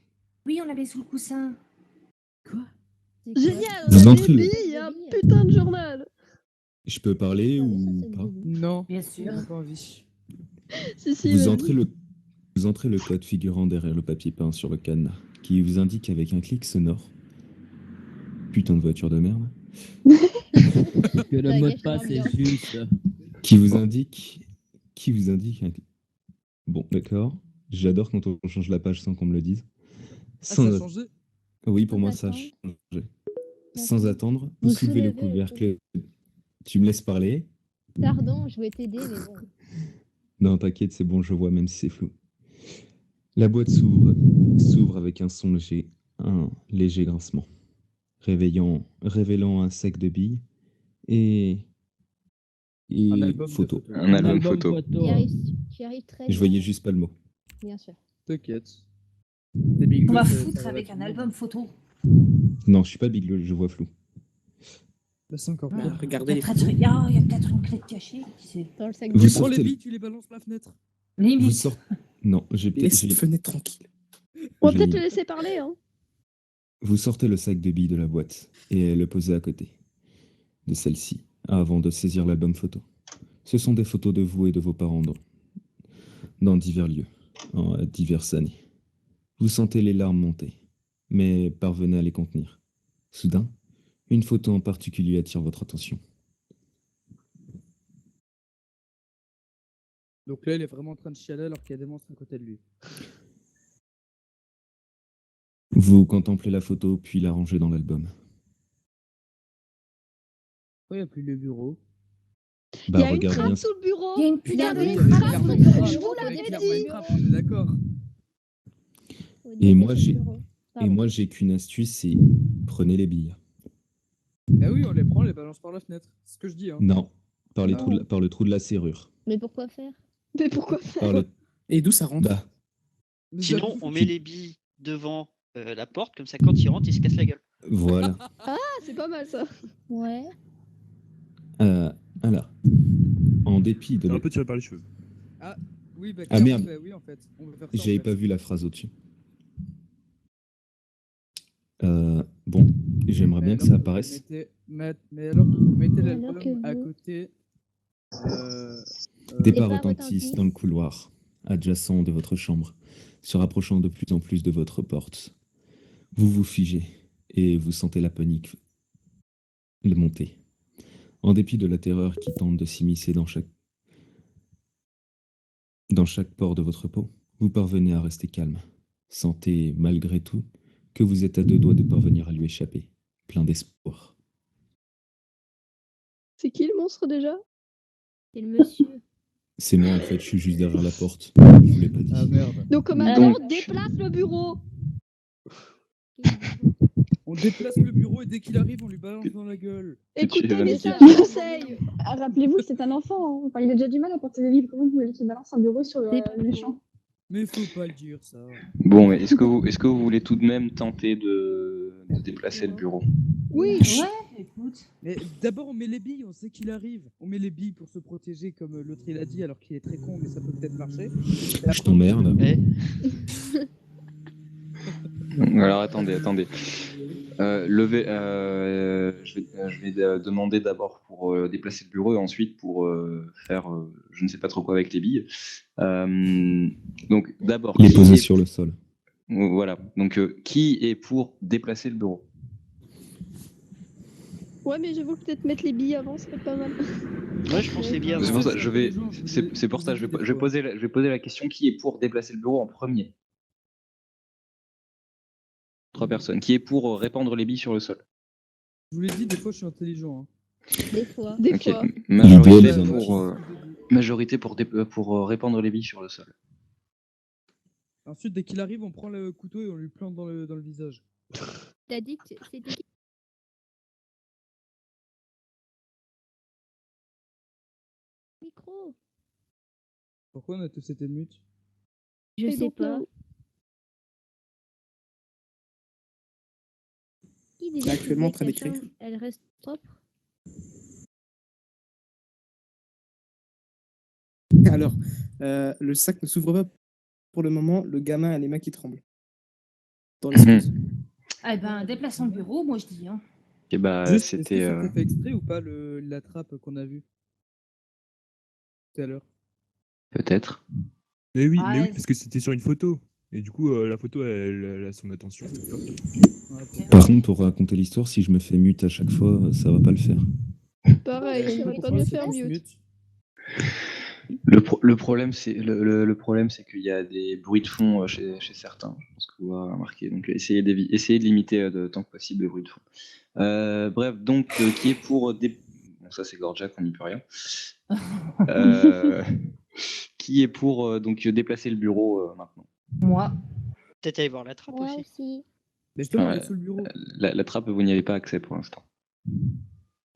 oui, on l'avait sous le coussin. Quoi? C'est quoi? Génial, Vous on a entrez des le- billes, un putain de journal. Je peux parler Ah, mais ça, ou c'est le pas? début. Non, Bien sûr. j'ai pas envie. Si, Vous vas-y. entrez le code figurant derrière le papier peint sur le cadenas, qui vous indique avec un clic sonore. Putain de voiture de merde. Que le Ça mot de gâche passe est l'ambiance. juste. Qui vous indique un... Bon, d'accord. J'adore quand on change la page sans qu'on me le dise. Ah, Sans ça a at- changé? Oui, pour Sans moi, ça a attendre. changé. Sans D'accord. attendre, vous Vous soulevez le soulevez, couvercle. Tu me laisses parler? Pardon, je voulais t'aider, mais bon. Non, t'inquiète, c'est bon, je vois, même si c'est flou. La boîte s'ouvre avec un léger grincement, révélant un sac de billes et Un album de photo. photos. Un album photo. Tu y arrives très bien. Je voyais juste pas le mot. Bien sûr. T'inquiète. T'es big On va boss, foutre ça va avec tout un le monde. album photo. Non, je suis pas big, je vois flou. Bah, c'est encore Ah. pire. Regardez Il les y photos. a peut-être une clé de cachet. Qui sait? Dans le sac Vous de Tu prends sortez les le- billes, tu les balances par la fenêtre. Vous Limite. sortez... Non, Laisse cette fenêtre tranquille. On va j'ai- peut-être le laisser parler, hein. Vous sortez le sac de billes de la boîte et le posez à côté de celle-ci avant de saisir l'album photo. Ce sont des photos de vous et de vos parents dans divers lieux, en diverses années. Vous sentez les larmes monter, mais parvenez à les contenir. Soudain, une photo en particulier attire votre attention. Donc là, il est vraiment en train de chialer alors qu'il y a des monstres à côté de lui. Vous contemplez la photo, puis la rangez dans l'album. Pourquoi il n'y a plus le bureau? Il y a une regarde trappe bien. sous le bureau. Il y a une Oui, putain oui, de il y avait trappe clairement sous une le trappe. Je vous bureau. Il y avait l'avais clairement une dit. trappe, on est d'accord. Et moi, Dépêchez j'ai le bureau. et Pardon. moi j'ai qu'une astuce, c'est prenez les billes. Ah oui, on les prend, on les balance par la fenêtre. C'est ce que je dis. Hein. Non, par Ah. par le trou de la serrure. Mais pourquoi faire? Mais pourquoi Par faire le... Et d'où ça rentre? Bah, Mais Sinon, j'avoue. on met les billes devant la porte, comme ça, quand il rentre, il se casse la gueule. voilà. Ah, c'est pas mal ça. Ouais. Alors, en dépit de... T'es un peu tiré par les cheveux. Ah, oui, bah, Ah, clairement, merde. bah oui, en fait. On veut faire ça. J'avais en fait. pas vu la phrase au-dessus. Bon, j'aimerais Mais bien que alors ça vous apparaisse. mais alors que vous mettez Mais alors l'album que à vous- côté. Des Les pas pas retentissent retentissent. dans le couloir adjacent de votre chambre, se rapprochant de plus en plus de votre porte. Vous vous figez et vous sentez la panique monter. En dépit de la terreur qui tente de s'immiscer dans chaque pore de votre peau, vous parvenez à rester calme. Sentez, malgré tout, que vous êtes à deux doigts de parvenir à lui échapper, plein d'espoir. C'est qui le monstre déjà? C'est le monsieur. C'est moi en fait, je suis juste derrière la porte. Je vous l'ai pas dit. Ah merde. Donc commandant, Donc- déplace le bureau. On déplace le bureau et dès qu'il arrive, on lui balance dans la gueule. Écoutez vas mes niquer. conseils. Rappelez-vous que c'est un enfant. Hein. Enfin, il a déjà du mal à porter des livres. Comment vous voulez qu'il balance un bureau sur les champs? Mais faut pas le dire, ça. Bon, mais est-ce que vous voulez tout de même tenter de déplacer le bureau? Oui. Ouais, écoute. Mais d'abord, on met les billes, on sait qu'il arrive. On met les billes pour se protéger, comme l'autre il a dit, alors qu'il est très con, mais ça peut peut-être marcher. Je t'emmerde. Eh, Alors attendez. Je vais demander d'abord pour déplacer le bureau et ensuite pour faire je ne sais pas trop quoi avec les billes. Donc d'abord, Il est qui posé est- sur le sol. Voilà. Donc qui est pour déplacer le bureau? Ouais, mais j'avoue que peut-être mettre les billes avant, ça serait pas mal. moi, je pense que c'est bien. C'est pour ça, je vais Des fois. poser la question, qui est pour déplacer le bureau en premier? 3 personnes. Qui est pour répandre les billes sur le sol? Je vous l'ai dit, des fois, je suis intelligent. Hein. Des fois. Des Ok. fois. Majorité Idéal, pour répandre les billes sur le sol. Ensuite, dès qu'il arrive, on prend le couteau et on lui plante dans le visage. T'as dit que c'était qui? Micro. Pourquoi on a tous été mute? Je Et sais donc, pas. Qui déjà Actuellement en disait train que la d'écrire. chambre, elle reste propre? Alors, le sac ne s'ouvre pas pour le moment. Le gamin a les mains qui tremblent. Dans l'espace. Eh ben, déplaçons le bureau, moi je dis. Hein. Et bah, Juste, est-ce que c'était. c'était fait exprès ou pas la trappe qu'on a vue tout à l'heure? Peut-être. Mais oui, Ouais. parce que c'était sur une photo. Et du coup, la photo, elle a son attention. Par contre, pour raconter l'histoire, si je me fais mute à chaque fois, ça va pas le faire. Pareil, Je sais j'arrête pas pourquoi de me c'est faire tous mute. mute. Le problème, c'est qu'il y a des bruits de fond chez certains. Je pense que vous avez remarqué. Donc, essayez de limiter de tant que possible les bruits de fond. Bref, donc, qui est pour bon, ça c'est Gorjak, on n'y peut rien. Qui est pour donc déplacer le bureau maintenant? Moi. Peut-être aller voir la trappe Moi aussi. aussi. Mais justement, Ouais. elle est sous le bureau. La trappe, vous n'y avez pas accès pour l'instant. Bah,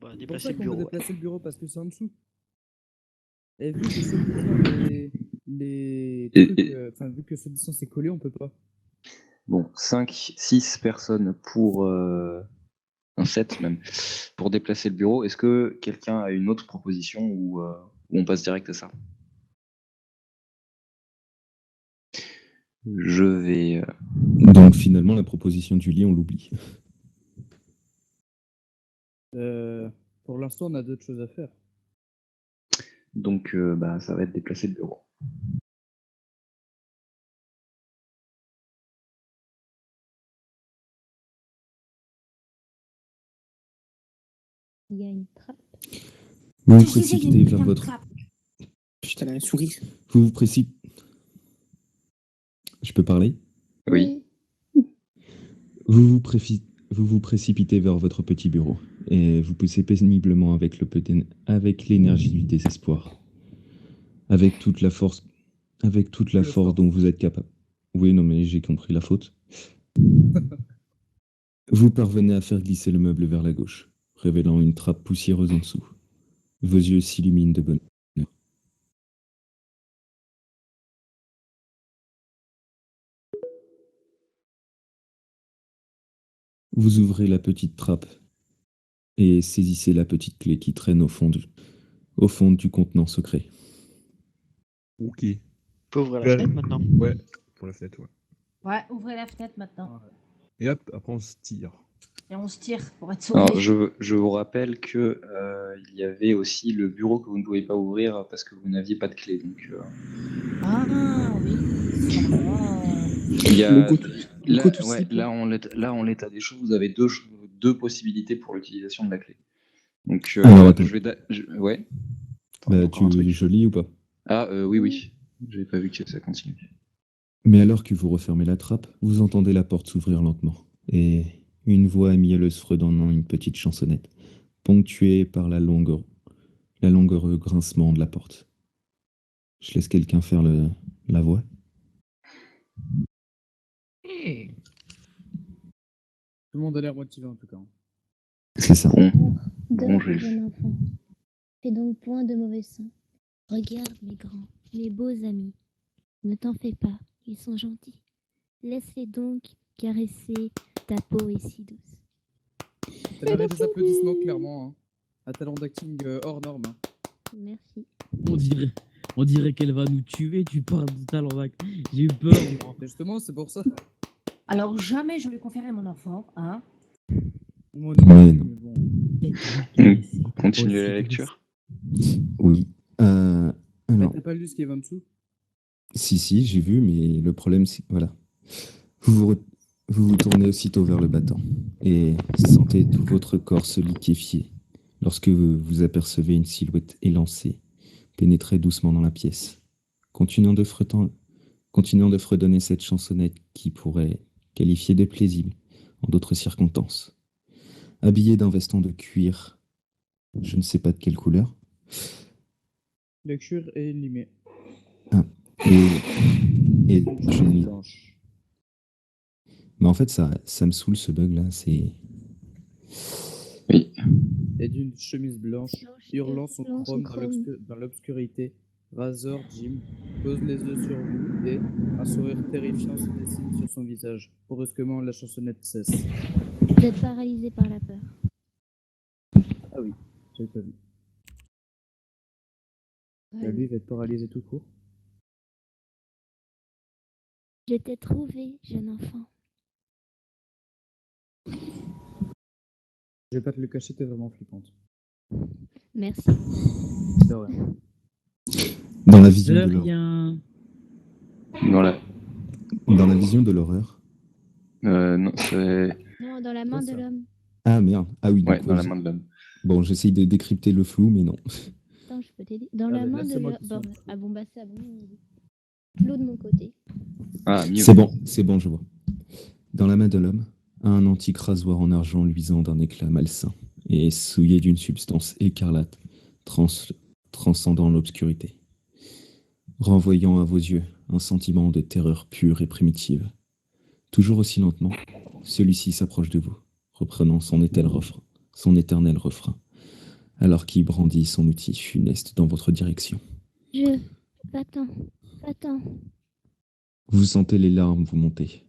C'est pour déplacer ça le qu'on bureau. veut ouais. déplacer le bureau, parce que c'est en dessous. Et vu que soi-disant, les Et- trucs, et- enfin, vu que soi-disant c'est collé, on peut pas. Bon, 6 personnes pour un 7 même pour déplacer le bureau. Est-ce que quelqu'un a une autre proposition ou on passe direct à ça? Je vais. Donc finalement, la proposition du lit, on l'oublie. Pour l'instant, on a d'autres choses à faire. Donc, ça va être déplacer le bureau. Il y a une trappe. Vous vous Je disais, il y a précipitez une vers putain de votre... trappe. Putain, elle a un sourire. Vous vous précipitez. Je peux parler? Oui. Vous vous précipitez vers votre petit bureau et vous poussez péniblement avec l'énergie du désespoir, avec toute la force dont vous êtes capable. Oui, non, mais j'ai compris la faute. Vous parvenez à faire glisser le meuble vers la gauche, révélant une trappe poussiéreuse en dessous. Vos yeux s'illuminent de bonheur. Vous ouvrez la petite trappe et saisissez la petite clé qui traîne au fond du contenant secret. Ok. Faut ouvrir la fenêtre maintenant. Ouais, pour la fenêtre, ouais. Ouais, ouvrez la fenêtre maintenant. Et hop, après on se tire. Et on se tire pour être sauvé. Alors, je vous rappelle que il y avait aussi le bureau que vous ne pouvez pas ouvrir parce que vous n'aviez pas de clé. Donc, Ah oui. il y a, aussi, là, en l'état des choses, vous avez deux possibilités pour l'utilisation de la clé. Donc, Alors, attends. ouais. Bah, je lis ou pas? Ah, oui. J'avais pas vu que ça continue. Mais alors que vous refermez la trappe, vous entendez la porte s'ouvrir lentement, et une voix mielleuse fredonnant une petite chansonnette, ponctuée par la longueur grincement de la porte. Je laisse quelqu'un faire la voix. Tout le monde a l'air motivé en tout cas. C'est ça. Dors, jeune enfant. Fais donc point de mauvais sang. Regarde mes grands, mes beaux amis. Ne t'en fais pas, ils sont gentils. Laisse-les donc caresser ta peau est si douce. T'as mérité des applaudissements clairement. Hein. Un talent d'acting hors norme. Hein. Merci. On dirait qu'elle va nous tuer, tu parles de talent d'acting. J'ai eu peur, moi. Justement, c'est pour ça. Alors jamais je vais conférer mon enfant, hein. Moi, Ouais, non. Continuez la lecture. Oui. Alors, t'as pas lu ce qu'il y avait en dessous? si, j'ai vu, mais le problème, c'est... Voilà. Vous vous tournez aussitôt vers le battant et sentez tout votre corps se liquéfier lorsque vous apercevez une silhouette élancée pénétrer doucement dans la pièce, continuant de fredonner cette chansonnette qui pourrait qualifier de plaisible en d'autres circonstances. Habillée d'un veston de cuir, je ne sais pas de quelle couleur. Le cuir est limé. Ah, et je n'ai... Mais en fait, ça me saoule ce bug là, c'est... Oui. Et d'une chemise blanche, hurlant son chrome dans l'obscurité. Razor Jim pose les yeux sur vous et un sourire terrifiant se dessine sur son visage. Brusquement, la chansonnette cesse. Vous êtes paralysé par la peur. Ah oui, j'avais pas vu. Lui, il va être paralysé tout court. Je t'ai trouvé, jeune enfant. Je vais pas te le cacher, t'es vraiment flippante. Merci. C'est vrai. Dans la vision De de l'horreur. rien. Dans la vision de l'horreur. Non, c'est... Non, dans la main de l'homme. Ah merde. Ah oui. Ouais, donc, dans la main de l'homme. Bon, j'essaye de décrypter le flou, mais non. Attends, je peux t'aider. Dans la main de l'homme. Ah bon, bah c'est bon. Flou de mon côté. Ah, mieux. C'est bon, je vois. Dans la main de l'homme, un antique rasoir en argent luisant d'un éclat malsain et souillé d'une substance écarlate transcendant l'obscurité, renvoyant à vos yeux un sentiment de terreur pure et primitive. Toujours aussi lentement, celui-ci s'approche de vous, reprenant son éternel refrain, alors qu'il brandit son outil funeste dans votre direction. Va-t'en. Vous sentez les larmes vous monter.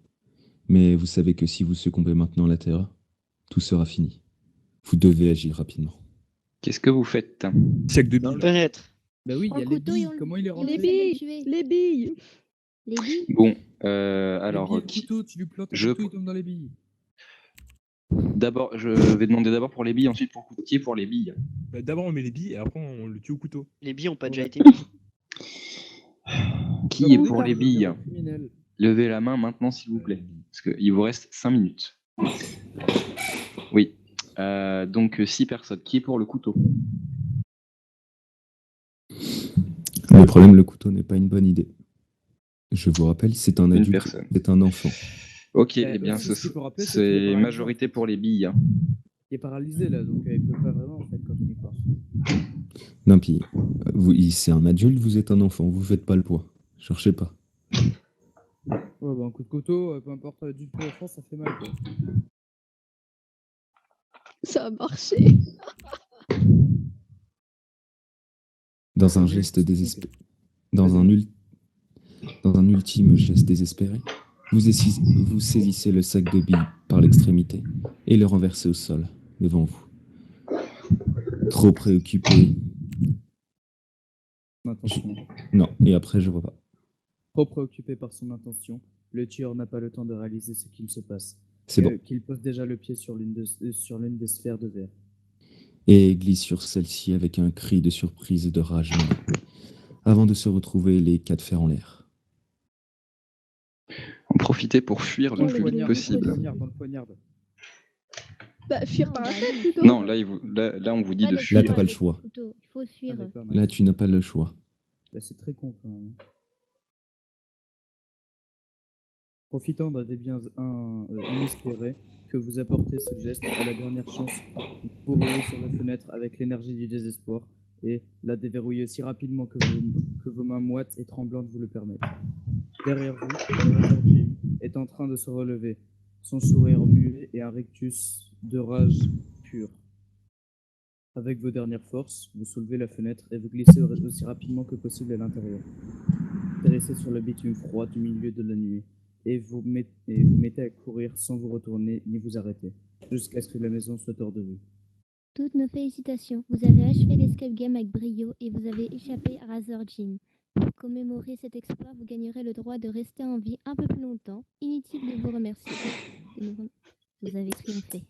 Mais vous savez que si vous succombez maintenant à la terreur, tout sera fini. Vous devez agir rapidement. Qu'est-ce que vous faites? Chèque de billes. Peut-être. Bah oui, il y a les billes. Comment il est rentré? Les billes. Bon, alors... Le couteau, tu lui plantes un couteau, il tombe dans les billes. D'abord, je vais demander d'abord pour les billes, ensuite pour qui est pour les billes. Bah, d'abord on met les billes et après on le tue au couteau. Les billes ont pas déjà été mises. Qui est pour les billes? Levez la main maintenant, s'il vous plaît. Parce qu'il vous reste 5 minutes. Oui. Donc 6 personnes. Qui est pour le couteau? Le problème, le couteau n'est pas une bonne idée. Je vous rappelle, c'est un Une adulte, personne. c'est un enfant. Ok, Eh, eh bien, aussi, ce qu'il faut rappeler, c'est qu'il est c'est paralysé. majorité pour les billes. Hein. Il est paralysé là, donc il peut pas vraiment en fait quand on y pense. Non, puis, c'est un adulte, vous êtes un enfant, vous faites pas le poids. Cherchez pas. Ouais, bah, un coup de couteau, peu importe adulte ou enfant, ça fait mal quoi. Ça a marché. Dans un geste désespéré, dans un ultime geste désespéré, vous saisissez le sac de billes par l'extrémité et le renversez au sol, devant vous. Trop préoccupé. Intention. Non, et après, je vois pas. Trop préoccupé par son intention, le tueur n'a pas le temps de réaliser ce qu'il se passe. C'est bon. Qu'il pose déjà le pied sur l'une des sphères de verre. Et glisse sur celle-ci avec un cri de surprise et de rage, avant de se retrouver les 4 fers en l'air. En profiter pour fuir le plus vite possible. Dans le poignard. Bah, fuir par la tête plutôt. Non, là, on vous dit de fuir. Là, t'as pas le choix. Il faut fuir. Là, tu n'as pas le choix. Là, c'est très con quand même. Profitant d'un débian inespéré que vous apportez ce geste à la dernière chance, vous courez sur la fenêtre avec l'énergie du désespoir et la déverrouillez aussi rapidement que vos mains moites et tremblantes vous le permettent. Derrière vous, Jim est en train de se relever, son sourire muet et un rictus de rage pure. Avec vos dernières forces, vous soulevez la fenêtre et vous glissez aussi rapidement que possible à l'intérieur. Atterrissez sur le bitume froid du milieu de la nuit et vous mettez à courir sans vous retourner ni vous arrêter, jusqu'à ce que la maison soit hors de vue. Toutes nos félicitations. Vous avez achevé l'escape game avec brio et vous avez échappé à Razor Jim. Pour commémorer cet exploit, vous gagnerez le droit de rester en vie un peu plus longtemps. Inutile de vous remercier. Vous avez triomphé.